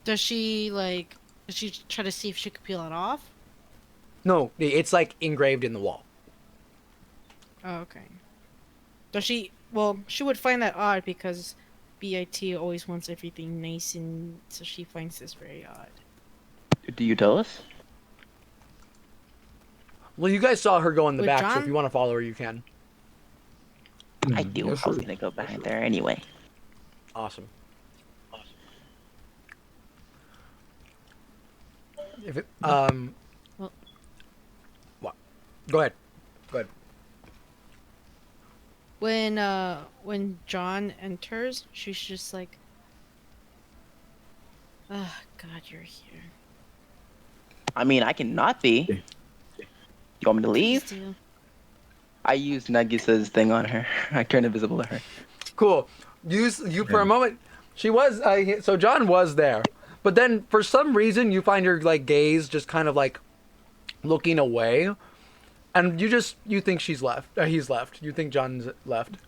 Does she try to see if she could peel it off? No, it's like engraved in the wall. Oh, okay. She would find that odd because BIT always wants everything nice, and so she finds this very odd. Do you tell us? Well, you guys saw her go in the With back, so John? if you want to follow her, you can. I do. Yeah, I sure. was gonna go back there anyway. Awesome. If it, Well- what? Go ahead. When John enters, she's just like, "Oh God, you're here." I mean, I cannot be. You want me to leave? Please do. I used Nagisa's thing on her. I turned invisible to her. Cool. You for a moment. She was so John was there, but then for some reason you find her like gaze just kind of like looking away, and you think she's left. He's left. You think John's left.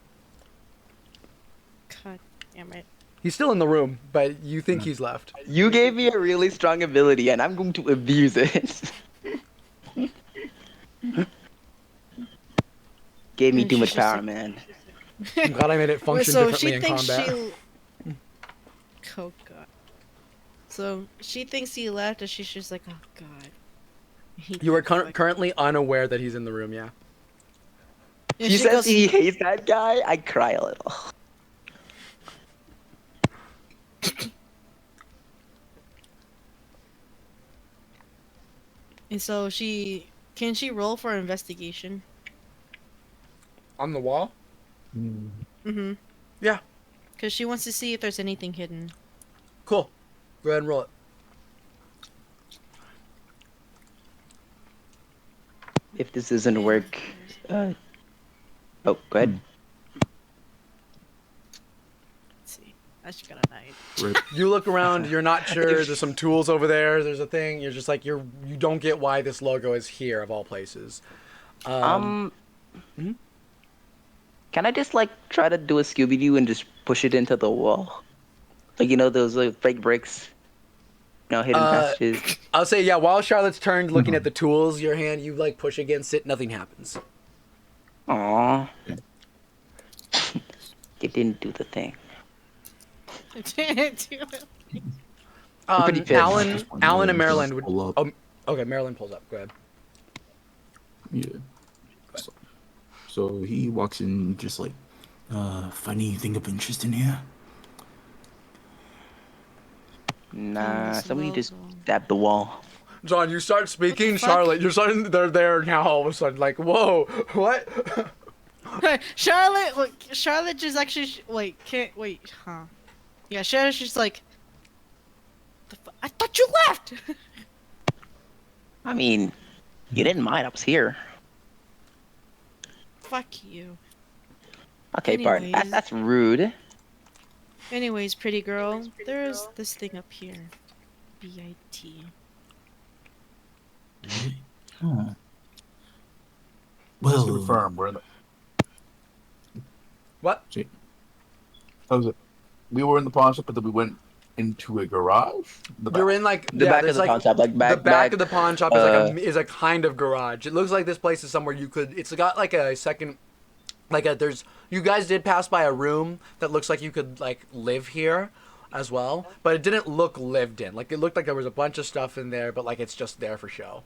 God damn it. He's still in the room, but you think he's left. You gave me a really strong ability, and I'm going to abuse it. Gave me And too she's much just power, like- man. I'm glad I made it function So differently she in thinks combat. Oh God. So she thinks he left, and she's just like, "Oh God." You are currently unaware that he's in the room. Yeah. And She says goes, he hates that guy. I cry a little. And so can she roll for investigation? On the wall? Mm-hmm. Yeah. Because she wants to see if there's anything hidden. Cool. Go ahead and roll it. If this doesn't work, oh, go ahead. Let's see. I just got a 9. Rip. You look around, you're not sure, there's some tools over there, there's a thing, you're just like, you don't get why this logo is here, of all places. Can I just like try to do a Scooby Doo and just push it into the wall? Like those like fake bricks, hidden passages. I'll say, yeah, while Charlotte's turned looking at the tools, your hand, you like push against it, nothing happens. Aww. It didn't do the thing. Pretty pretty pissed. Alan and Maryland would... Pull up. Oh, okay, Maryland pulls up, go ahead. Yeah. So he walks in just like, find anything of interest in here? Nah, this somebody just logo. dabbed the wall. John, you start speaking, fuck? Charlotte, they're there now all of a sudden, like, whoa, what? Charlotte just actually can't wait, huh? Yeah, Charlotte's just like, I thought you left. I mean, you didn't mind. I was here. Fuck you. Okay, Bart. Anyways. That's rude. Anyways, pretty girl, there's this thing up here. B-I-T. Huh. Just Well, to confirm, we're in the. What? How was it? We were in the pawn shop, but then we went into a garage. You're in like The back of there's, the pawn shop, like back. the back of the pawn shop is a kind of garage. It looks like this place is somewhere you could. It's got like a second, there's. You guys did pass by a room that looks like you could like live here, as well, but it didn't look lived in. Like it looked like there was a bunch of stuff in there, but like it's just there for show.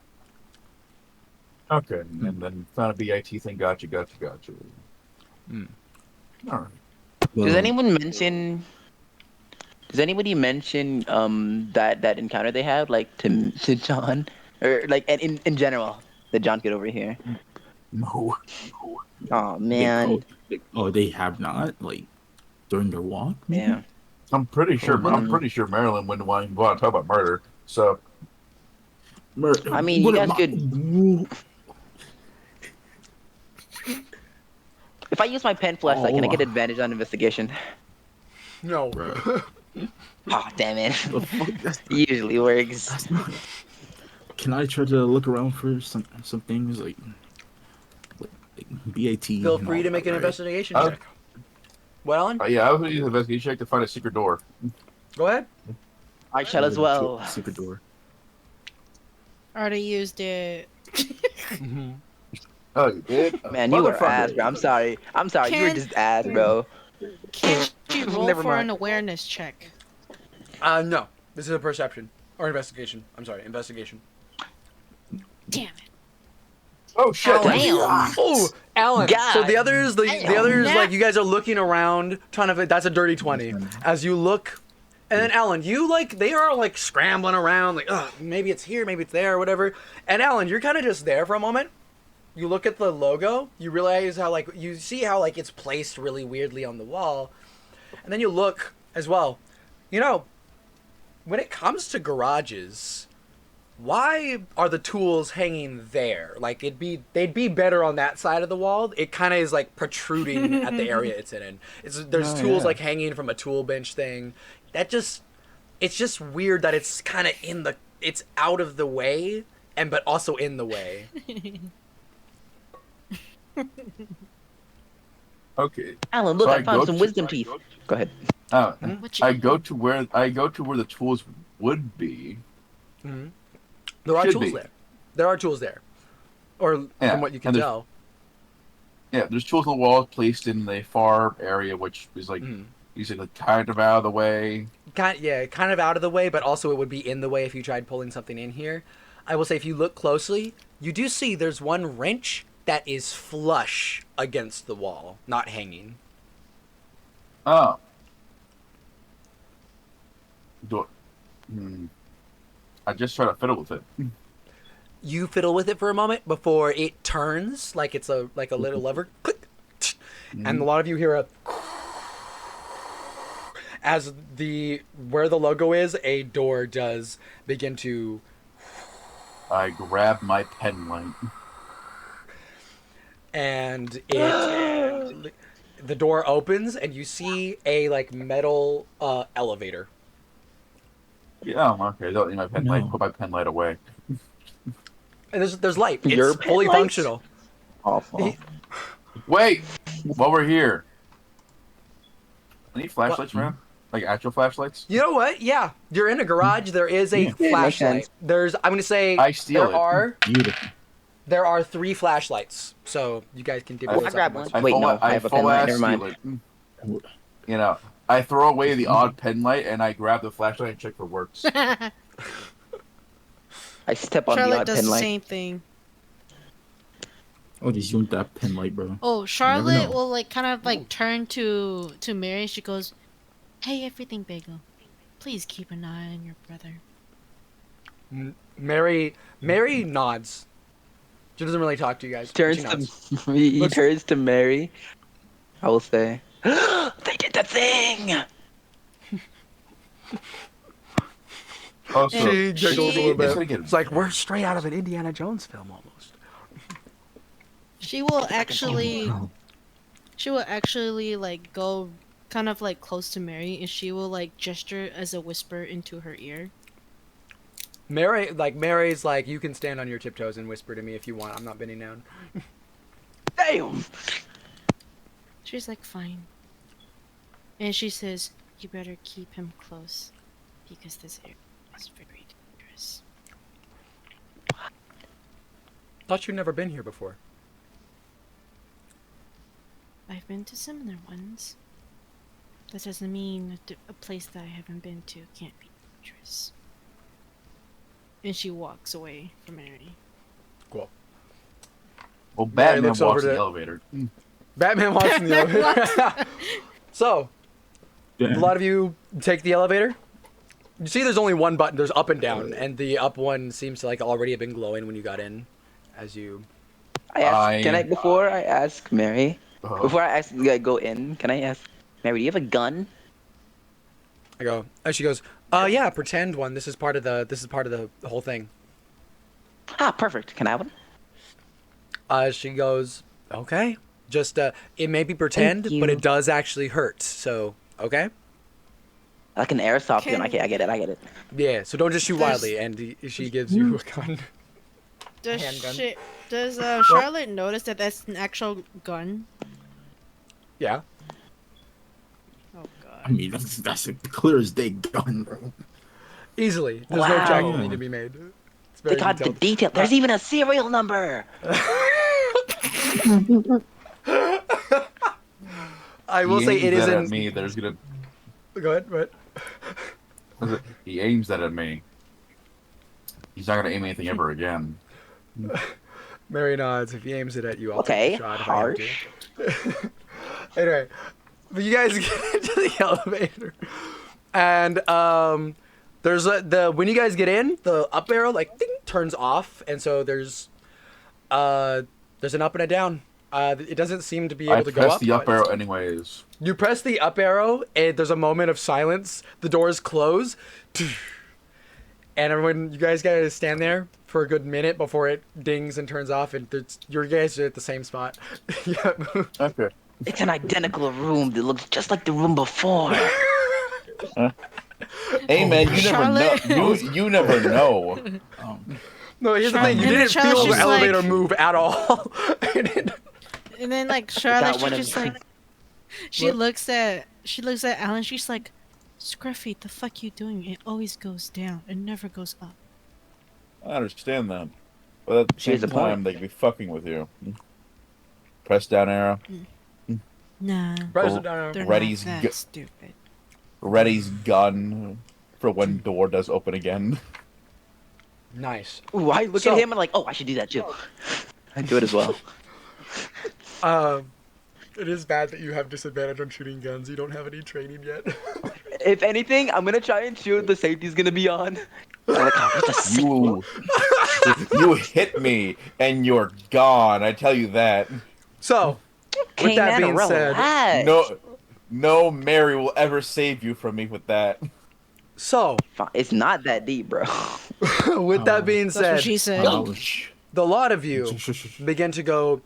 Okay, and then found a BIT thing. Gotcha. All right. well, Does anybody mention that encounter they had like to John, or like in general that John get over here? No. Oh man. they have not like during their walk. maybe? Yeah. I'm pretty sure. Oh, I'm pretty sure Maryland wouldn't want to talk about murder. So I mean, you guys could. If I use my pen flashlight, can I get advantage on investigation? No. Oh damn it! The fuck? Usually works. That's not. Can I try to look around for some things like BAT? Feel and free all to that, make an right? investigation Oh. check. What, Alan? yeah, I was going to use an investigation check to find a secret door. Go ahead. I shall as well. Secret door. Already used it. Oh, you did? Man, you were Motherfucker. ass, bro. I'm sorry. You were Can- just ass, bro. Can't you roll Never for mind. an awareness check? No. This is a perception or investigation. I'm sorry, investigation. Damn it. Oh shit! Damn. Oh, Alan. God So the others, damn. like you guys are looking around, trying to. That's a dirty 20. As you look, and then Alan, you like they are like scrambling around, like, ugh, maybe it's here, maybe it's there, or whatever. And Alan, you're kind of just there for a moment. You look at the logo, you realize how like you see how like it's placed really weirdly on the wall, and then you look as well. You know, when it comes to garages, why are the tools hanging there? Like they'd be better on that side of the wall. It kind of is like protruding at the area it's in. There's tools like hanging from a tool bench thing. It's just weird that it's kind of it's out of the way but also in the way. Okay. Alan, look, So I I found go some to- wisdom teeth. Go ahead. What you I go to where the tools would be. There are Should tools be. there. There are tools there, or Yeah, from what you can and there's- tell. Yeah, there's tools on the wall placed in a far area, which is like you said, like kind of out of the way. Kind of out of the way, but also it would be in the way if you tried pulling something in here. I will say, if you look closely, you do see there's one wrench that is flush against the wall, not hanging. Oh. I just try to fiddle with it. you fiddle with it for a moment before it turns like it's a little lever, click, and a lot of you hear a as where the logo is, a door does begin to. I grab my pen light. And the door opens and you see a metal elevator. Yeah, okay. Don't need my pen light. Put my pen light away. And there's light. It's Your pen fully lights? functional. Awful. Wait, while we're here, any flashlights around? Like actual flashlights? You know what? Yeah, you're in a garage. There is a makes flashlight. sense. I'm gonna say I steal it. Beautiful. There are 3 flashlights, so you guys can divvy I those up grab amongst one. you. Wait, no, I have a pen light, never mind. You know, I throw away the odd pen light and I grab the flashlight and check for works. I step on the Charlotte odd does pen the light. same thing. Oh, just use that pen light, bro. Oh, never Charlotte know. will kind of turn to Mary. She goes, "Hey, everything bagel, please keep an eye on your brother." Mary nods. She doesn't really talk to you guys. but she nods. He turns to Mary. I will say, "They did the thing." Also, She giggles a little it's gonna bit. get It's like we're straight out of an Indiana Jones film almost. She will actually go kind of close to Mary, and she will gesture as a whisper into her ear. Mary's like, you can stand on your tiptoes and whisper to me if you want. I'm not bending down. Damn. She's like, "Fine," and she says, "You better keep him close, because this area is very dangerous." Thought you'd never been here before. I've been to similar ones. That doesn't mean a place that I haven't been to can't be dangerous. And she walks away from Mary. Cool. well, Mary Batman looks over walks in to- the elevator. Batman walks in the elevator. So, a lot of you take the elevator. You see there's only one button. There's up and down. And the up one seems to already have been glowing when you got in. As you... Before I ask Mary, Uh-huh. before I go in, can I ask Mary, do you have a gun? I go... And she goes, yeah, pretend one. This is part of the whole thing. Ah, perfect. Can I have one? She goes, okay. Just, it may be pretend, Thank but you. it does actually hurt. So, okay? Like an airsoft gun. Can- Okay, I get it. Yeah, so don't just shoot There's- wildly. And she gives you a gun. Does Handgun. does Charlotte notice that that's an actual gun? Yeah. Oh god. I mean, that's a clear as day gun, bro. Easily. There's no Wow. check that need to be made. It's They very got the detailed. detail. There's even a serial number. I will He say it aims that at isn't. me. There's gonna. Go ahead. What? He aims that at me. He's not gonna aim anything ever again. Mary nods. If he aims it at you, I'll Okay, take a shot. If I have harsh. to. Anyway, but you guys get into the elevator, and there's when you guys get in, the up arrow ding, turns off, and so there's an up and a down. It doesn't seem to be able I to go press up. the up but arrow anyways. You press the up arrow, and there's a moment of silence. The doors close, and everyone, you guys gotta stand there for a good minute before it dings and turns off, and your guys are at the same spot. Yeah. Okay. It's an identical room that looks just like the room before. Hey man, you Charlotte. never know. You never know. No, here's the thing. You And then didn't Charlotte, feel the she's elevator like- move at all. And then Charlotte, Got one she of just them. she looks at Alan. She's like, "Scruffy, the fuck you doing? It always goes down. It never goes up." I understand that, but at the She has same a point. time, they could be fucking with you. Press down arrow. Nah, Press Oh, it down. they're Reddy's not go- that stupid. Ready's gun for when door does open again. Nice. Ooh, I look So- at him and I should do that too. I do it as well. It is bad that you have disadvantage on shooting guns. You don't have any training yet. If anything, I'm gonna try and shoot. The safety's gonna be on. I'm like, oh, what's the safe? You, You hit me and you're gone. I tell you that. So, with Okay, that now being said, relax. No Mary will ever save you from me with that. so It's not that deep, bro. with that being That's what said, she said. Ouch. the lot of you begin to go.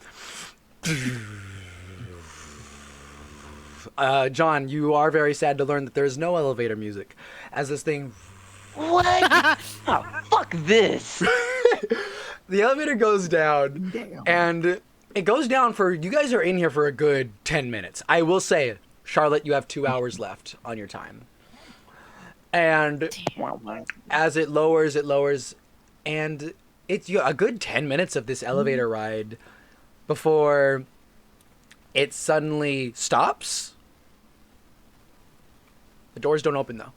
John, you are very sad to learn that there is no elevator music, as this thing. What? Oh, fuck this. The elevator goes down, Damn. and it goes down for you guys are in here for a good 10 minutes. I will say, Charlotte, you have 2 hours left on your time. And as it lowers, and it's a good 10 minutes of this elevator ride before it suddenly stops. The doors don't open though.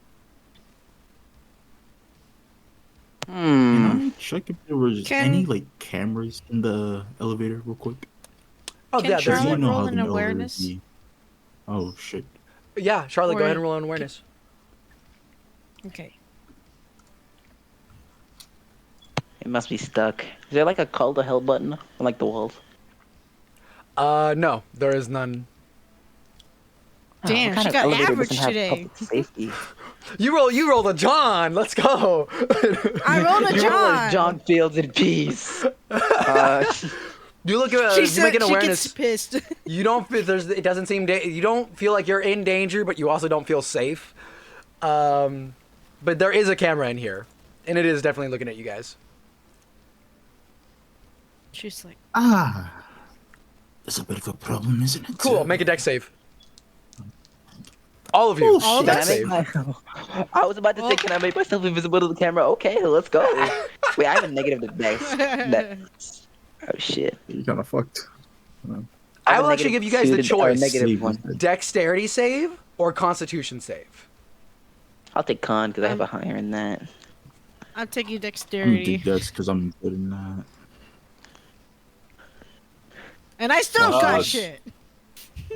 Can I check if there was Can- any like cameras in the elevator real quick? Oh Can yeah, Because Charlotte you know roll how an the elevator awareness? be. Oh shit. yeah. Charlotte, go Or- ahead and roll on awareness. Okay. It must be stuck. Is there like a call to hell button on like the walls? No, there is none. Damn, what kind she of got elevator average doesn't have today. public safety? You rolled a John. Let's go. I rolled a You roll like John. John Fields in peace. You look at She you said make an she awareness. gets pissed. You don't feel it doesn't seem you don't feel like you're in danger, but you also don't feel safe. But there is a camera in here, and it is definitely looking at you guys. She's like, That's a bit of a problem, isn't it? Cool. Make a deck save. All of you. All of Deck us? save. I was about to say, can I make myself invisible to the camera? Okay, let's go. Wait, I have a negative to dex. Oh shit. You kind of fucked. I will actually give you guys the choice: Negative one. dexterity save or Constitution save. I'll take con because I have a higher in that. I'm taking I'm gonna dexterity. take that because I'm good in that. And I still got Gosh. shit.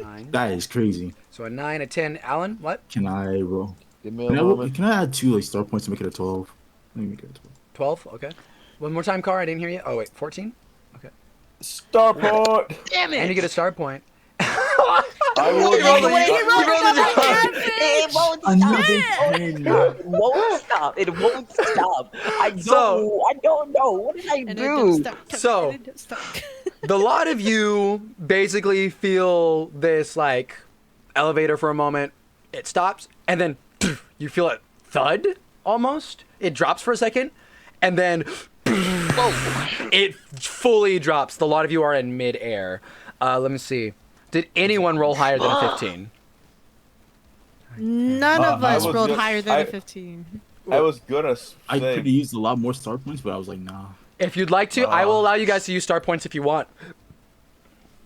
9. That is crazy. So a 9, a 10. Alan, what? Can I roll? Give me a Can I, moment. can I add 2 like star points to make it a 12? Let me make it a 12. 12. Okay. One more time, Carl. I didn't hear you. Oh wait, 14. Starport. Damn it! And you get a star point. I will He rolled give a- you- he rolled a- It won't Another stop. 10. It won't stop. It won't stop. I don't know. What did I And it do? don't stop. So- And it don't stop. The lot of you basically feel this like elevator for a moment. It stops, and then you feel it thud almost. It drops for a second, and then it fully drops. The lot of you are in midair. Let me see. Did anyone roll higher than a 15? None of I us was rolled just- higher than I- a 15. I was gonna I could say. have used a lot more star points, but I was like, nah. If you'd like to, I will allow you guys to use star points if you want.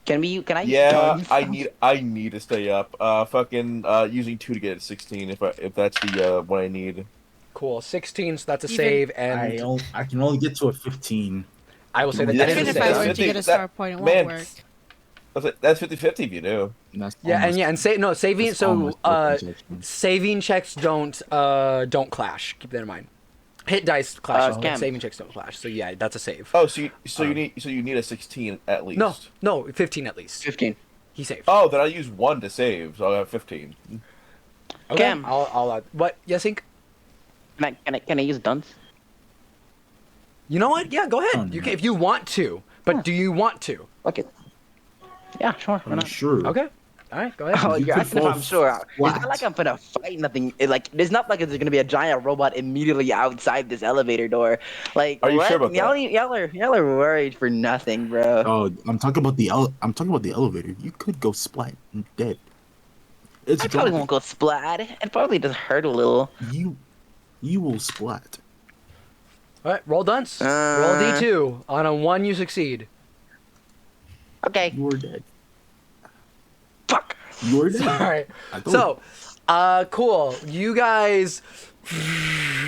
Can I? Yeah, join? I need to stay up. Using 2 to get it 16 if that's the what I need. Cool. 16, so that's a Even- save, and I can only get to a 15. I will say that Yeah, that Even is if a I save. were to Fifty- get a that- star point, it man, won't work. That's 50-50 if you do. And that's Yeah, and almost- yeah, and saving. that's So almost perfect, actually. saving checks don't clash. Keep that in mind. Hit dice clash, but Cam. saving checks don't clash. So yeah, that's a save. Oh, so you need a 16 at least. No, 15 at least. 15. He saved. Oh, then I use 1 to save, so I have 15. Okay, Cam. I'll what? Yes, Ink. Can I use dunce? You know what? Yeah, go ahead. Oh, You no. can if you want to, but do you want to? Okay. Yeah, sure. Why I'm not? sure. Okay. All right, go ahead. Oh, You you're could asking if fall I'm sure. It's flat. not like I'm gonna fight nothing. It's not like there's gonna be a giant robot immediately outside this elevator door. Like, Are you what? sure about that? Y'all are worried for nothing, bro. Oh, I'm talking about the elevator. You could go splat and dead. It's I probably dropping. won't go splat. It probably just hurt a little. You will splat. All right, roll dunce. Roll a d2. On a 1, you succeed. Okay. You are dead. Fuck. You are dead. All right. I told So, cool. You guys,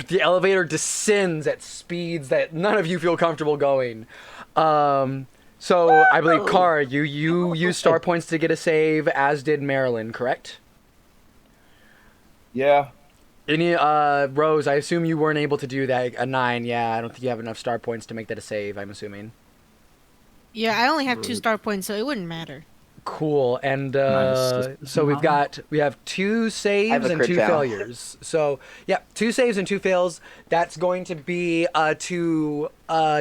the elevator descends at speeds that none of you feel comfortable going. So I believe Car, you used star points to get a save, as did Maryland, correct? Yeah. Any Rose, I assume you weren't able to do that. A 9, yeah. I don't think you have enough star points to make that a save, I'm assuming. Yeah, I only have 2 star points, so it wouldn't matter. Cool. And Nice. so we have 2 saves a and crit 2 fail. failures. So yeah, 2 saves and 2 fails. That's going to be to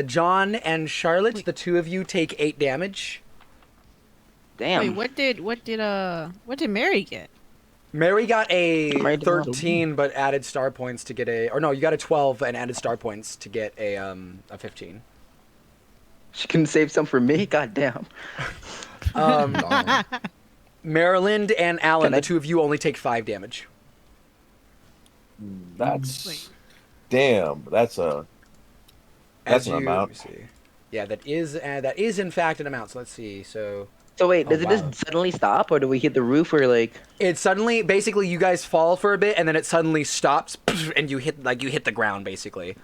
John and Charlotte. The 2 of you take 8 damage. Damn. Wait, what did Mary get? Mary got a Mary did not. 13, but added star points to get you got a 12 and added star points to get a 15. She couldn't save some for me? God damn. Maryland and Alan, Can I- the 2 of you only take 5 damage. That's Wait. damn. That's an Let me amount. see. Yeah, that is in fact an amount. So let's see. So So wait, does it wow. just suddenly stop, or do we hit the roof, or like? it suddenly, basically, you guys fall for a bit, and then it suddenly stops, and you hit the ground, basically.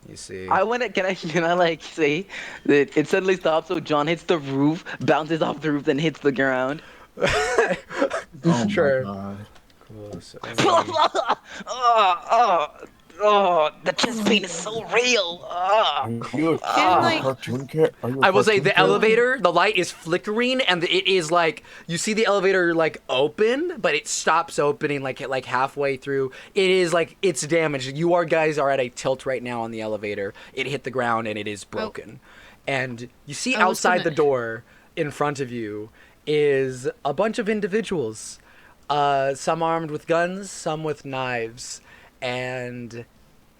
You see. Can I like say that it suddenly stops, so John hits the roof, bounces off the roof, then hits the ground. Oh Sure. my god. Cool, so- The chest pain is so real. Are you a like- cartoon character? I will say the elevator, the light is flickering, and it is like you see the elevator like open, but it stops opening like halfway through. It is like it's damaged. Guys are at a tilt right now on the elevator. It hit the ground and it is broken. And you see I was outside gonna- the door in front of you is a bunch of individuals. Some armed with guns, some with knives, and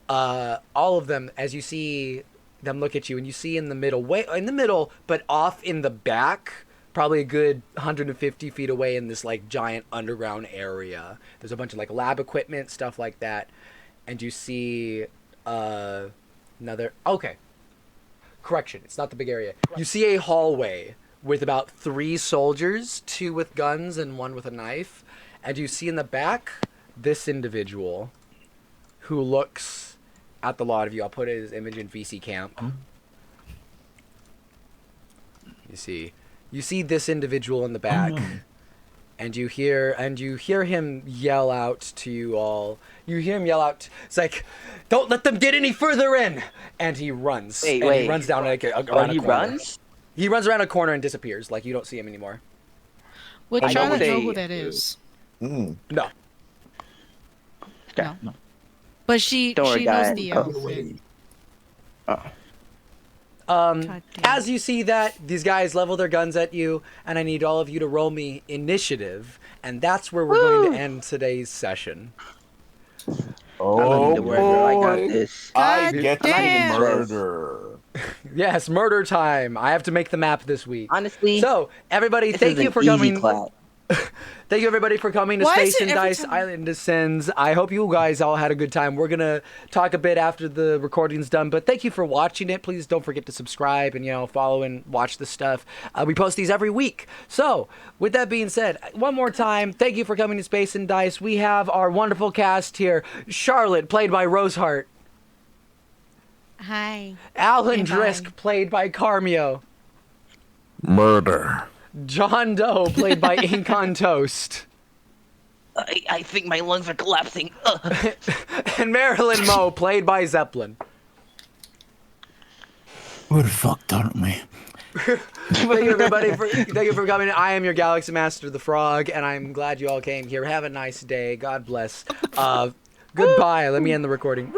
all of them, as you see them look at you, and you see in the middle, but off in the back, probably a good 150 feet away in this like giant underground area. There's a bunch of like lab equipment, stuff like that, and you see another. Okay, correction, it's not the big area. You see a hallway with about 3 soldiers, 2 with guns and 1 with a knife, and you see in the back this individual who looks at the lot of you. I'll put his image in VC camp. You see this individual in the back, and you hear him yell out to you all. You hear him yell out. It's like, "Don't let them get any further in!" And he runs. Wait. He runs down like around a He corner. runs? He runs around a corner and disappears. Like you don't see him anymore. Would I know Charlotte know they- who that is? Mm. No. No. But she Don't worry, knows guys. the Oh, outfit. Um, God damn. as you see that, these guys level their guns at you, and I need all of you to roll me initiative, and that's where we're going to end today's session. I don't Oh need to worry, girl. I got boy. this. I God get to damn. murder. Yes, murder time. I have to make the map this week. Honestly, So, everybody, this thank is you an for easy coming. clap. Thank you, everybody, for coming to Why is Space it and every Dice time- Island Descends. I hope you guys all had a good time. We're going to talk a bit after the recording's done, but thank you for watching it. Please don't forget to subscribe and, follow and watch the stuff. We post these every week. So, with that being said, one more time, thank you for coming to Space and Dice. We have our wonderful cast here. Charlotte, played by Roseheart. Hi. Alan Hey, bye. Drisk, played by Carmeo. Murder. John Doe, played by Inkontoast. I think my lungs are collapsing. And Maryland Moe, played by Zeppelin. We're fucked, aren't we? Thank you, everybody, thank you for coming. I am your Galaxy Master, the Frog, and I'm glad you all came here. Have a nice day. God bless. Goodbye. Let me end the recording.